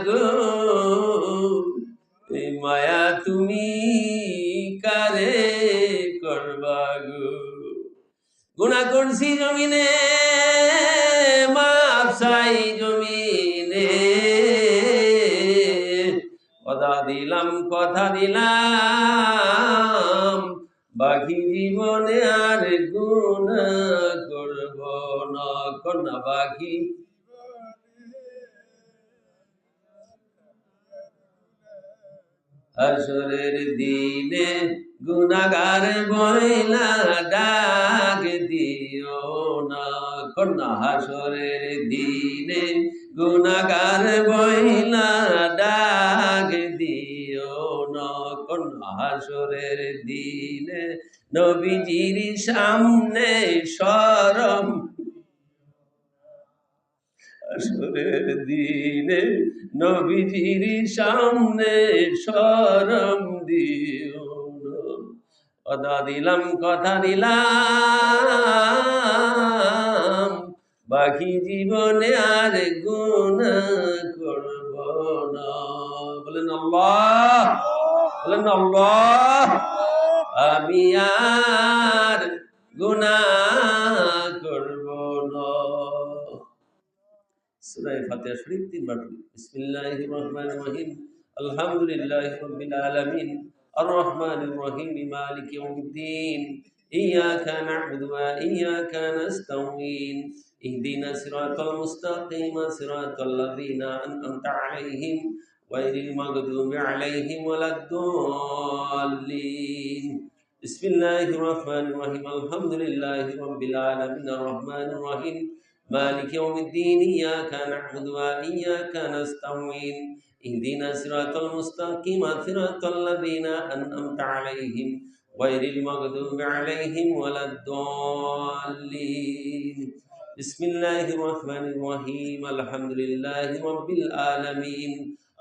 গো, এই মায়া তুমি কারে করবা গো। গুনাহ করছি জমিনে, মাফ চাই জমিনে, কথা দিলাম বাকি জীবনে আর গুনাহ করব না, কন্যা বাকি হাসরের দিনে গুনাহগার বইলা ডাক দিও না, কন্যা হাসরের দিনে গুনাহগার বইলা ডাক দিও না, কন্যা হাসরের দিনে নবীজির সামনে শরম, হাসরের দিনে নবীজির সামনে শরম দিও না। কথা দিলাম বাকি জীবনে আর গুনাহ করব না। বলেন আল্লাহ, বলেন আল্লাহ, আমি আর গুনাহ করব না। সূরা ফাতিহা শরীফ 3 বার পড়ি। বিসমিল্লাহির রহমানির রহিম, আলহামদুলিল্লাহি রাব্বিল আলামিন, আর রহমানির রহিম, মালিকি ইয়াউমিদ্দিন, ইয়াকা না'বুদু ওয়া ইয়াকা নাস্তাঈন, ইহদিনাস সিরাতাল মুস্তাকিম, সিরাতাল লাযিনা আন'আমতা আলাইহিম গায়রিল মাগদুবি আলাইহিম ওয়ালাদ-দাল্লিন। বিসমিল্লাহির রহমানির রহিম, আলহামদুলিল্লাহি রাব্বিল আলামিন, আর রহমানির রহিম, مالك يوم الدين، إياك نعبد وإياك نستعين، اهدنا الصراط المستقيم، صراط الذين أنعمت عليهم غير المغضوب عليهم ولا الضالين. بسم الله الرحمن الرحيم، الحمد لله رب العالمين،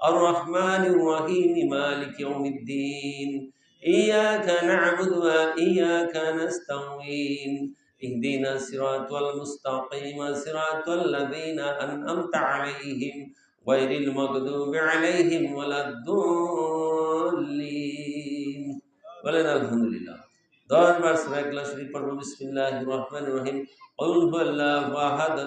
الرحمن الرحيم، مالك يوم الدين، إياك نعبد وإياك نستعين، اهدنا الصراط المستقيم، صراط الذين أنعمت عليهم غير المغضوب عليهم ولا الضالين। বলেন আলহামদুলিল্লাহ। 10 বার সূরা ইখলাস শরীফ পড়ব। বিসমিল্লাহির রহমানির রহিম, কুল হুয়াল্লাহু আহাদ,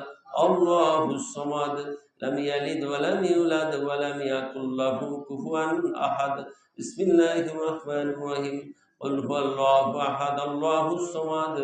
আল্লাহুস সামাদ, লাম ইয়ালিদ ওয়া লাম ইউলাদ ওয়া লাম ইয়াকুল লাহু কুফুয়ান আহাদ। বিসমিল্লাহির রহমানির রহিম, কুল হুয়াল্লাহু আহাদ, আল্লাহুস সামাদ,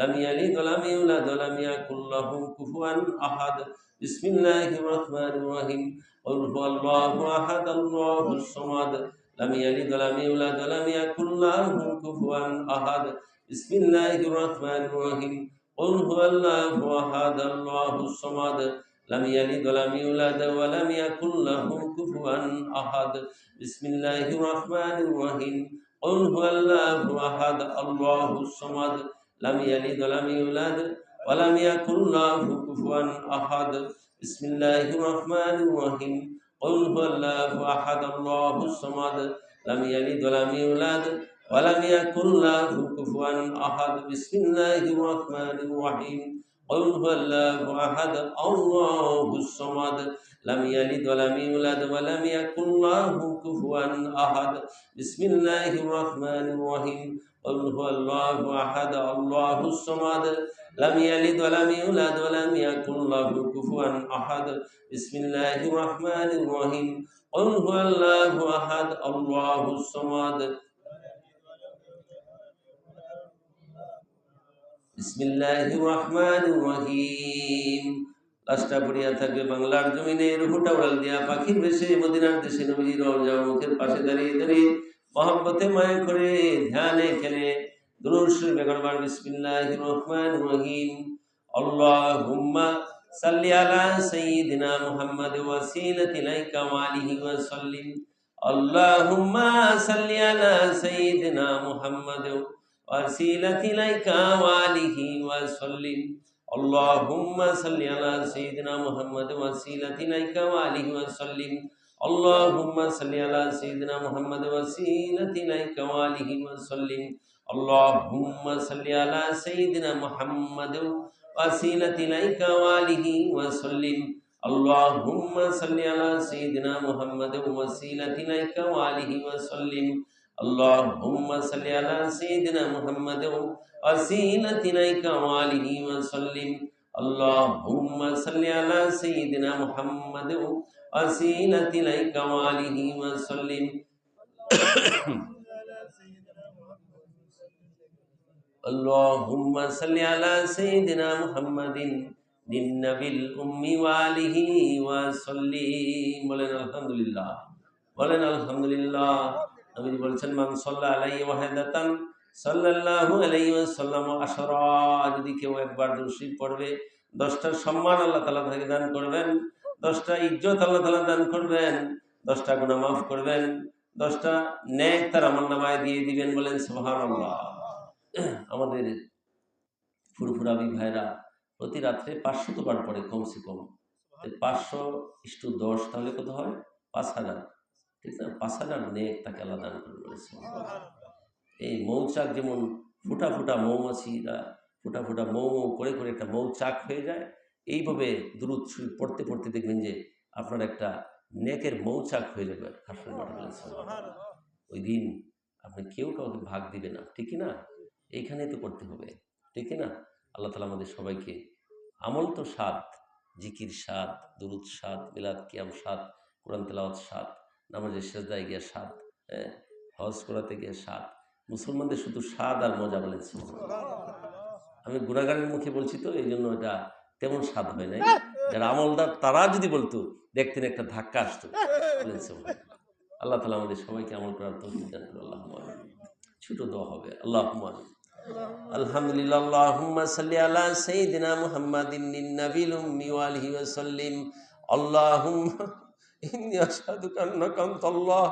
لم يلد ولم يولد ولم يكن له كفوا أحد. بسم الله الرحمن الرحيم، قل هو الله أحد، الله الصمد، لم يلد ولم يولد ولم يكن له كفوا أحد. بسم الله الرحمن الرحيم، قل هو الله أحد، الله الصمد، لم يلد ولم يولد ولم يكن له كفوا أحد. بسم الله الرحمن الرحيم، قل هو الله أحد، الله الصمد، لم يلد ولم يولد ولم يكن له كفوا أحد. بسم الله الرحمن الرحيم، قل هو الله أحد، الله الصمد، لم يلد ولم يولد ولم يكن له كفوا أحد. بسم الله الرحمن الرحيم، قل هو الله أحد الله الصمد لم يلد ولم يولد ولم يكن له كفوا أحد بسم الله الرحمن الرحيم قل هو الله أحد الله الصمد لم يلد ولم يولد ولم يكن له كفوا أحد بسم الله الرحمن الرحيم قل هو الله أحد الله الصمد বিসমিল্লাহির রহমানির রহিম। লাশটা পড়িয়া থাকবে বাংলার জমিনে, রুহুটা উড়াল দিয়া পাখির বেশে মদিনার দেশে নবীজির রওজা মুখের পাশে দাঁড়িয়ে দাঁড়িয়ে মহব্বতে মায়া করে ধ্যানে খেলে দুরূদ শরীফ একবার বিসমিল্লাহির রহমানির রহিম। আল্লাহুম্মা সাল্লি আলা সাইয়্যিদিনা মুহাম্মাদ ওয়াসিলাতি ইলাইকা ওয়া আলিহি ওয়া সাল্লিম। আল্লাহুম্মা সাল্লি আলা সাইয়্যিদিনা মুহাম্মাদ وسيلة إليك وآله وسلم اللهم صل على سيدنا محمد وسيلة إليك وآله وسلم اللهم صل على سيدنا محمد وسيلة إليك وآله وسلم اللهم صل على سيدنا محمد وسيلة إليك وآله وسلم اللهم صل على سيدنا محمد وسيلة إليك وآله وسلم اللهم صل على سيدنا محمد وسيلة إليك وآله وسلم اللهم صل على سيدنا محمد وسيلة إليك وآله وسلم اللهم صل على سيدنا محمد النبي الأمي وآله وسلم বলেন আলহামদুলিল্লাহ, বলেন আলহামদুলিল্লাহ। নবীজি বলেছেন মান সাল্লা আলাইহি ওয়াহিদাতান সাল্লাল্লাহু আলাইহি ওয়াসাল্লাম আশরা, যদি কেউ একবার দুরূদ শরীফ পড়বে 10টা সম্মান আল্লাহ তাআলা তাকে দান করবেন, 10টা ইজ্জত আল্লাহ তাআলা দান করবেন, 10টা গুনাহ মাফ করবেন, 10টা নেক তার আমলনামায় দিয়ে দিবেন। বলেন সুবহানাল্লাহ। আমাদের ফুরফুরাবি ভাইরা প্রতি রাত্রে 500 বার পড়ে কমসে কম। 500 * 10 তাহলে কত হয়? 5000। ঠিক না? 5000 নেক তাকে আল্লাহ দান করবে। এই মৌচাক যেমন ফুটা ফুটা মৌমাছিরা ফুটা ফুটা মৌ মৌ করে করে একটা মৌচাক হয়ে যায়, এইভাবে দুরূদ শরীফ পড়তে পড়তে দেখবেন যে আপনার একটা নেকের মৌচাক হয়ে যাবে। হাসরের মাঠে বলেছেন ওই দিন আপনি কেউ কাউকে ভাগ দিবে না, ঠিক না? এইখানে তো করতে হবে, ঠিক না? আল্লাহ তাআলা আমাদের সবাইকে আমল তো 7, জিকির 7, দুরূদ 7, মিলাদ কিয়াম 7, কোরআন তেলাওয়াত 7, নামাজের সেজদায় গিয়ে 7, হজ করাতে গিয়ে 7। মুসলমানদের শুধু স্বাদ আর মজা বলেছে। আমি গুনাহগারের মুখে বলছি তো এই জন্য এটা তেমন স্বাদ হয় নাই। যারা আমলদার তারা যদি বলতো দেখতেন একটা ধাক্কা আসতো। বলেছে আল্লাহ তাআলা আমাদের সবাইকে আমল করার তৌফিক দান করুন। আল্লাহুম্মা আমিন। ছোট দোয়া হবে, আল্লাহুম্মা আমিন। আলহামদুলিল্লাহ। আল্লাহুম্মা সাল্লি আলা সাইয়্যিদিনা মুহাম্মাদিন নাবিয়্যিল উম্মি ওয়া আলিহি ওয়া সাল্লিম। আল্লাহুম্মা ইন্নী আশহাদুকা আন্নাকা আনতাল্লাহ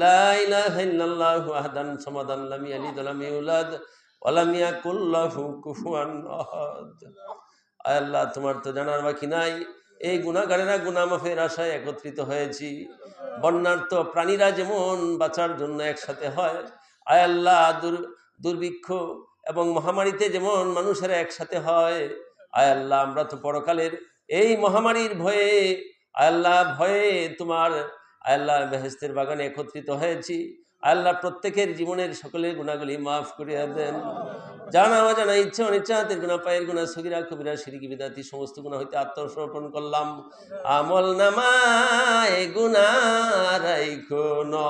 লা ইলাহা ইল্লাল্লাহু আহাদান সামাদান লাম ইয়ালিদ ওয়া লাম ইউলাদ ওয়া লাম ইয়াকুল লাহু কুফুয়ান আহাদ। আয় আল্লাহ, তোমার তো জানার বাকি নাই এই গুনাহগারেরা গুনাহ মাফের আশায় একত্রিত হয়েছি। বন্যার্ত প্রাণীরা যেমন বাঁচার জন্য একসাথে হয়, আয় আল্লাহ দুর্ভিক্ষ এবং মহামারীতে যেমন মানুষেরা একসাথে হয়, আয় আল্লাহ আমরা তো পরকালের এই মহামারীর ভয়ে আয় আল্লাহ ভয়ে তোমার আয় আল্লাহ বেহেশতের বাগানে একত্রিত হয়েছি। আয় আল্লাহ প্রত্যেকের জীবনের সকলের গুনাহগুলি মাফ করিয়া দেন। জানা অজানা ইচ্ছা অনিচ্ছা হাতের গুনাহ, পায়ের গুনাহ, সগীরা কবিরা, শিরকি বিদআতি সমস্ত গুনাহ হইতে আত্মসমর্পণ করলাম। আমল নামায় গুনাহ রাইখো না।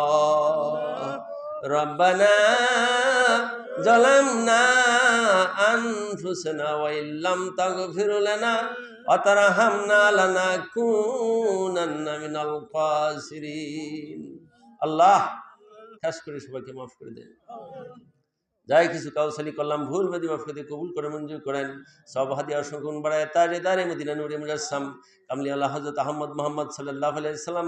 রব্বানা যালামনা আনফুসানা ওয়া ইল্লাম তাগফির লানা ওয়া তারহামনা লানাকুনান্না মিনাল খাসিরিন। আল্লাহ খাস করে সবাইকে মাফ করে দেন। যাই কিছু কাউসালি করলাম ভুল বাদি মাফ করে কবুল করে মঞ্জুর করেন। সব হাদিয়া অসংখ্য বাড়ায় তাজেদারে মদিনা নূরে মুজাসসাম কামলি আল্লাহ হযরত আহমদ মুহাম্মদ সাল্লাল্লাহু আলাইহি সাল্লাম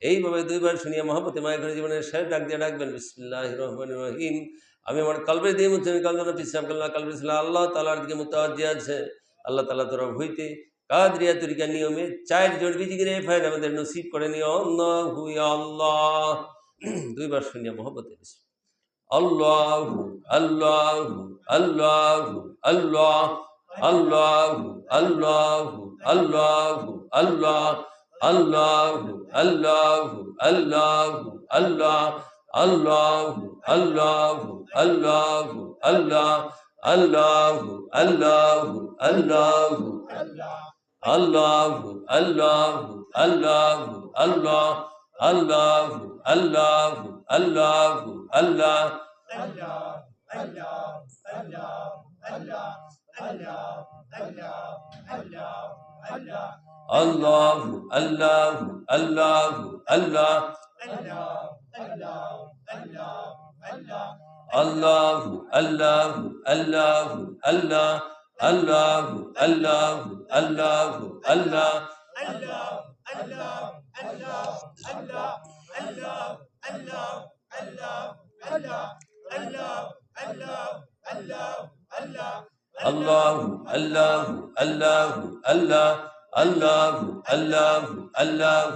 এইভাবে দুইবার শুনিয়া মহব্বতে মায়া করে জীবনের শেষ ডাক দিয়ে ডাকবেন বিসমিল্লাহির রহমানির রহিম। আমি আমার কলবের দিয়ে মুছে কলজনা পিসাব করলাম কলবে ছিল আল্লাহ তাআলার দিকে মুতাওয়াজ্জি আছে। আল্লাহ তাআলা তরফ হইতে কাদরিয়া তরিকা নিয়মে চার জড়বি জিগিরে ফায়দা আমাদের নসিব করে নিও আল্লাহু ইয়া আল্লাহ। দুইবার শুনিয়া মহব্বতে আল্লাহু আল্লাহু আল্লাহু আল্লাহ আল্লাহু আল্লাহু আল্লাহু আল্লাহ আল্লাহু আল্লাহু আল্লাহু আল্লাহ আল্লাহু আল্লাহু আল্লাহু আল্লাহ আল্লাহু আল্লাহু আল্লাহু আল্লাহু আল্লাহু আল্লাহু আল্লাহ আল্লাহু আল্লাহু আল্লাহু আল্লাহ আল্লাহু আল্লাহু আল্লাহু আল্লাহ আল্লাহু আল্লাহু আল্লাহু আল্লাহ আল্লাহু আল্লাহু আল্লাহু আল্লাহ আল্লাহু আল্লাহু আল্লাহু আল্লাহ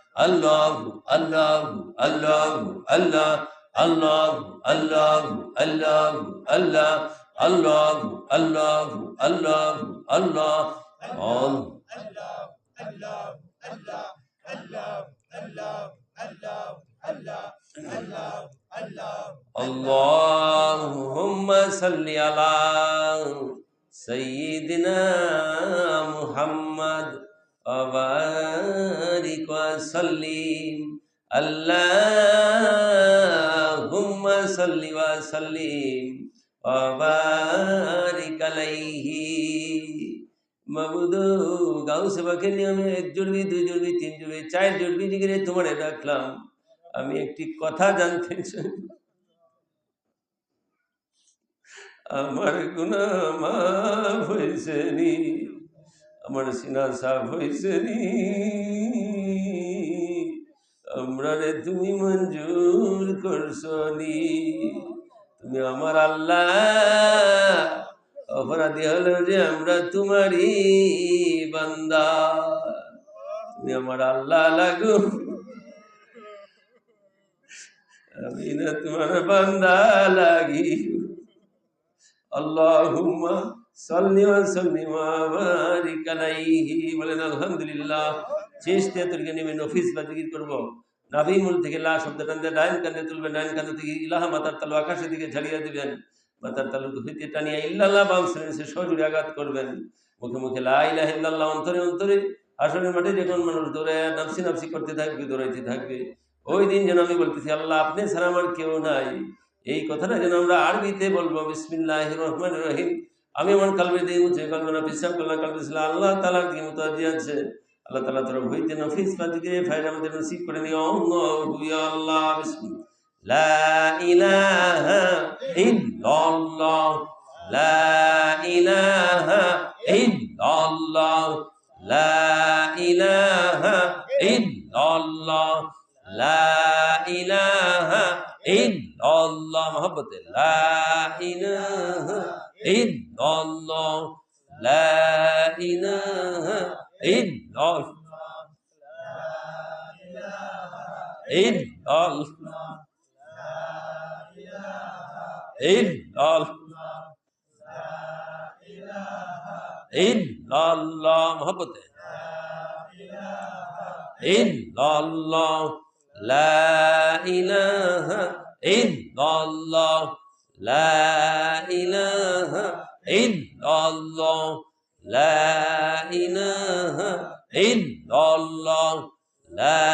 আল্লাহু আল্লাহু আল্লাহু আল্লাহ আল্লাহু আল্লাহু আল্লাহু আল্লাহ আল্লাহু আল্লাহু আল্লাহু আল্লাহ আল্লাহু আল্লাহু আল্লাহু আল্লাহ আল্লাহুম্মা সাল্লি আলা সাইয়্যিদিনা মুহাম্মদ ওয়া বারিক ওয়া সাল্লিম আল্লাহুম্মা সাল্লি ওয়া সাল্লিম ওয়া বারিক আলাইহি। মাবুদু গাউসে পাকের নিয়মে এক জুড়বি দুই জুড়বি তিন জুড়বি চার জুড়বি জিগিরে তোমারে ডাকলাম। আমি একটি কথা জানতে চাই, আমার গুনাহ মাফ হয়েছে নি, আমার সিনা সাফ হয়েছে নি, আমরা রে তুমি মঞ্জুর করছো নি। তুমি আমার আল্লাহ, অপরাধী হলো যে আমরা তোমারই বান্দা। তুমি আমার আল্লাহ লাগো, আমি না তোমার বান্দা লাগি। আল্লাহুম্মা সাল্লি ওয়া সাল্লিম ওয়া বারিক আলাইহি। বলেন আলহামদুলিল্লাহ। চেষ্টা তরিকা নেমে নফিস বা জিকির করব। নাভি মূল থেকে লা শব্দ টানতে ডাইন কান্দে তুলবেন, ডাইন কান্দে থেকে ইলাহা মাথার তালু আকাশের দিকে ছাড়িয়ে দিবেন, মাথার তালু হইতে টানিয়া ইল্লাল্লাহ বাম শ্রেণী সজুরে আঘাত করবেন। মুখে মুখে লা ইলাহা ইল্লাল্লাহ, অন্তরে অন্তরে আসনের মাঠে যখন মানুষ দৌড়ে নাফসি নাফসি করতে থাকবে, দৌড়াইতে থাকবে, ওই দিন যেন আমি বলতেছি আল্লাহ আপনি ছাড়া আমার কেউ নাই। এই কথাটা যেন আমরা আরবিতে বলবো বিসমিল্লাহির রহমানির রহিম। আমি আমার কালবে দিয়ে উঠে কলমনা পিসাব করলাম কালবে ছিল আল্লাহ তাআলার দিকে মুতাওয়াজ্জি আছে। আল্লাহ তাআলা তরফ হইতে নফিস পাতিকে ফায়দা আমাদের নসিব করে নিও আল্লাহু ইয়া আল্লাহ। বিসমিল্লাহ। লা ইলাহা ইল্লাল্লাহ লা ইলাহা ইল্লাল্লাহ লা ইলাহা ইল্লাল্লাহ লা ইলাহা ইল্লাল্লাহ। মহব্বতে লা ইলাহা ইল্লাল্লাহ লা ইলাহা ইল্লাল্লাহ ইল্লাল্লাহ ইল্লাল্লাহ। মহব্বতে ইল্লাল্লাহ লা ইলাহা ইল্লাল্লাহ লা ইলাহা ইল্লাল্লাহ লা ইলাহা ইল্লাল্লাহ লা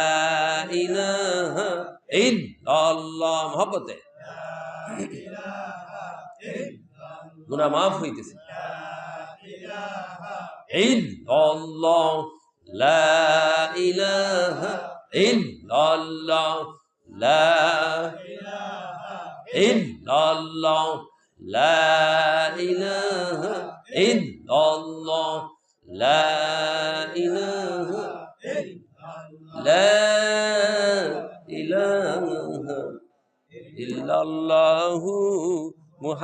ইলাহা ইল্লাল্লাহ। মহব্বতে গুনাহ মাফ হইতেছে। ইল্লাল্লাহ লা ইলাহা ইল্লাল্লাহ লা ইল্লাল্লাহ লা ইলাহা ইল্লাল্লাহ লা ইলাহা লা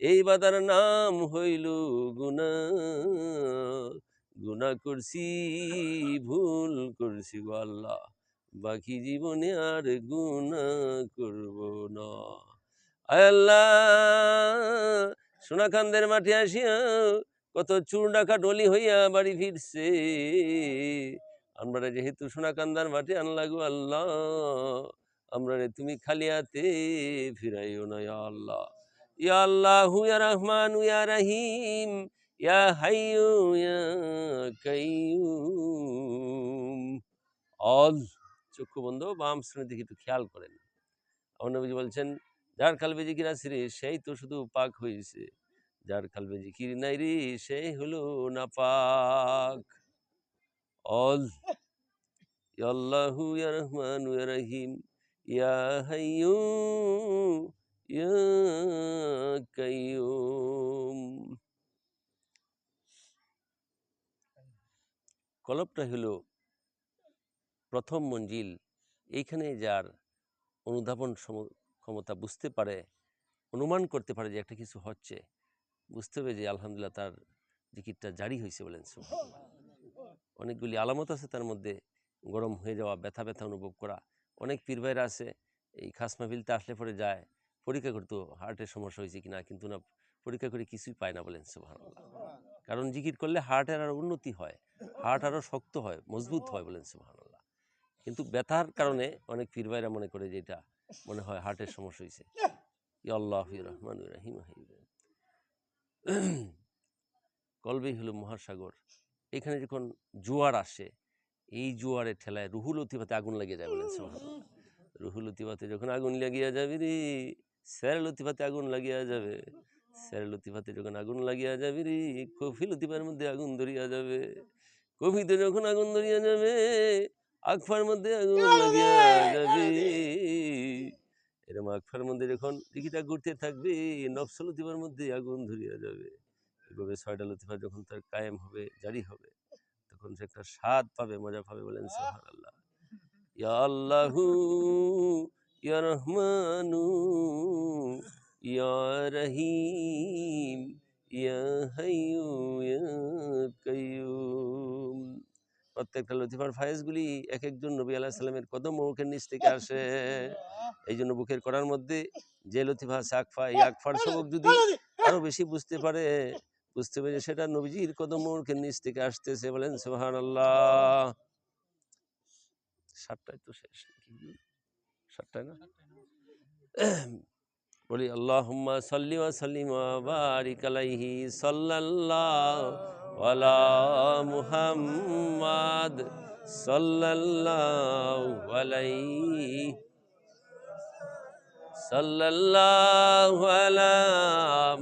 এই বাদার নাম হইল গুনা, গুনা করছি, ভুল করছি গো আল্লাহ, বাকি জীবনে আর গুনা করব না। আয় আল্লাহ, সোনাকান্দের মাঠে আসিয়া কত চুর ডাকা ডলি হইয়া বাড়ি ফিরছে, আমরা যেহেতু সোনাকান্দার মাঠে আনলা গো আল্লাহ, আমরা তুমি খালি হাতে ফিরাইও না ইয়া আল্লাহ। ইয়া আল্লাহু ইয়া রহমানু ইয়া রহিম ইয়া হাইয়ু ইয়া কাইয়ুম। অল চক্ষু বন্ধ, বাম শ্রেণীর দিকে একটু খেয়াল করেন। আমার নবীজি বলছেন, যার কালবে জিকির আছে রে সেই তো শুধু পাক হয়েছে, যার কালবে জিকির নাই রে সেই হলো নাপাক। অল ইয়া আল্লাহু ইয়া রহমানু ইয়া রহিম ইয়া হাইয়ু ইয়া কাইয়ুম। কলবটা হলো প্রথম মঞ্জিল। এইখানে যার অনুধাবন ক্ষমতা বুঝতে পারে, অনুমান করতে পারে যে একটা কিছু হচ্ছে, বুঝতে হবে যে আলহামদুলিল্লাহ তার জিকিরটা জারি হয়েছে বলেন সুবহানাল্লাহ। অনেকগুলি আলামত আছে তার মধ্যে, গরম হয়ে যাওয়া, ব্যথা ব্যথা অনুভব করা। অনেক পীর ভাইরা আছে এই খাস মাহফিলতে আসলে পরে যায় পরীক্ষা করতো হার্টের সমস্যা হয়েছে কিনা, কিন্তু না, পরীক্ষা করে কিছুই পায় না বলেন সুবহানাল্লাহ। কারণ জিকির করলে হার্টের আরো উন্নতি হয়, হার্ট আরো শক্ত হয়, মজবুত হয় বলেন সুবহানাল্লাহ। কিন্তু ব্যথার কারণে অনেক পীর ভাইরা মনে করে যে এটা মনে হয় হার্টের সমস্যা হয়েছে। ইয়া আল্লাহু ইয়া রহমানু ইয়া রহিম। কলবেই হলো মহাসাগর। এখানে যখন জোয়ার আসে, এই জোয়ারের ঠেলায় রুহুল লতিফাতে আগুন লাগিয়ে যায় বলেন সুবহানাল্লাহ। রুহুল লতিফাতে যখন আগুন লাগিয়া যাবে রে, স্যার লতিফাতে আগুন লাগিয়া যাবে, স্যার লতিফাতে যখন আগুন লাগিয়া যাবে রে, কফি লতিফার মধ্যে আগুন ধরিয়া যাবে, কফিতে যখন আগুন ধরিয়া যাবে, আকফার মধ্যে আগুন লাগিয়া যাবে। এরকম আকফার মধ্যে যখন টিকিটা ঘুরতে থাকবে, নফস লতিফার মধ্যে আগুন ধরিয়া যাবে। এভাবে ৬টা লতিফা যখন তার কায়েম হবে, জারি হবে, তখন সে একটা স্বাদ পাবে, মজা পাবে বলেন সুবহানাল্লাহ। ইয়া আল্লাহু ইয়া রহমানু ইয়া রহিম ইয়া হাইয়ু ইয়া কাইয়ুম। প্রত্যেকটা লতিফার ফায়েজগুলি এক একজন নবী আলাইহিস সালামের কদম ও মুখের নিচ থেকে আসে। এই জন্য বুকের করার মধ্যে যে লতিফা আছে আকফা, এই আকফার সবক যদি আরো বেশি বুঝতে পারে, বুঝতে হবে যে সেটা নবীজির কদম ও মুখের নিচ থেকে আসতেছে বলেন সুবহানাল্লাহ। ৭টায় তো শেষ নাকি? ৭টায় না? বলি আল্লাহুম্মা সাল্লি ওয়া সাল্লিম ওয়া বারিক আলাইহি সাল্লাল্লাহু আলা মুহাম্মাদ সাল্লাল্লাহু আলাইহি সাল্লাল্লাহু আলা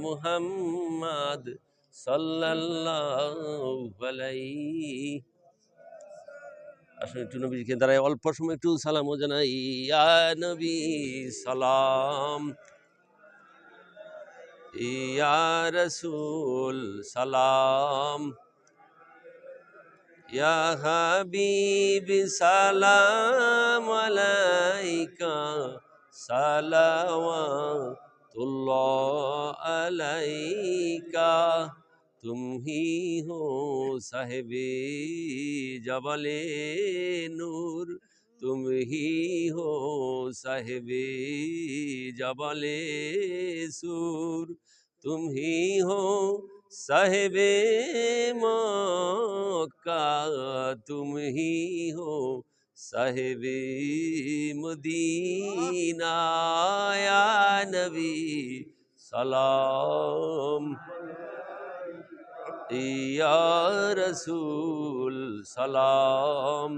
মুহাম্মাদ সাল্লাল্লাহু আলাইহি। আসলে একটু নবীজিকে দাঁড়ায় অল্প সময় একটু সালামও জানাই। ইয়া নবী সালাম, ইয়া রাসূল সালাম, ইয়া হাবিব সালাম আলাইকা সালাওয়াতুল্লাহ আলাইকা। तुम ही हो साहिबे जबले नूर, तुम ही हो साहिबे जबले सूर, तुम ही हो साहिबे मक्का, तुम ही हो साहिबे मदीना। या नबी सलाम, या रसूल सलाम,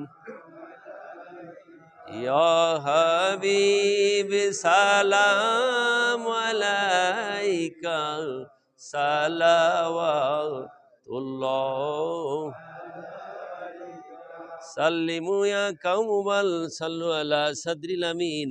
या हबीब सलाम अलैका सलावतुल्लाह। सल्लिमु या कौम बल सल्लु अला सद्रिल अमीन।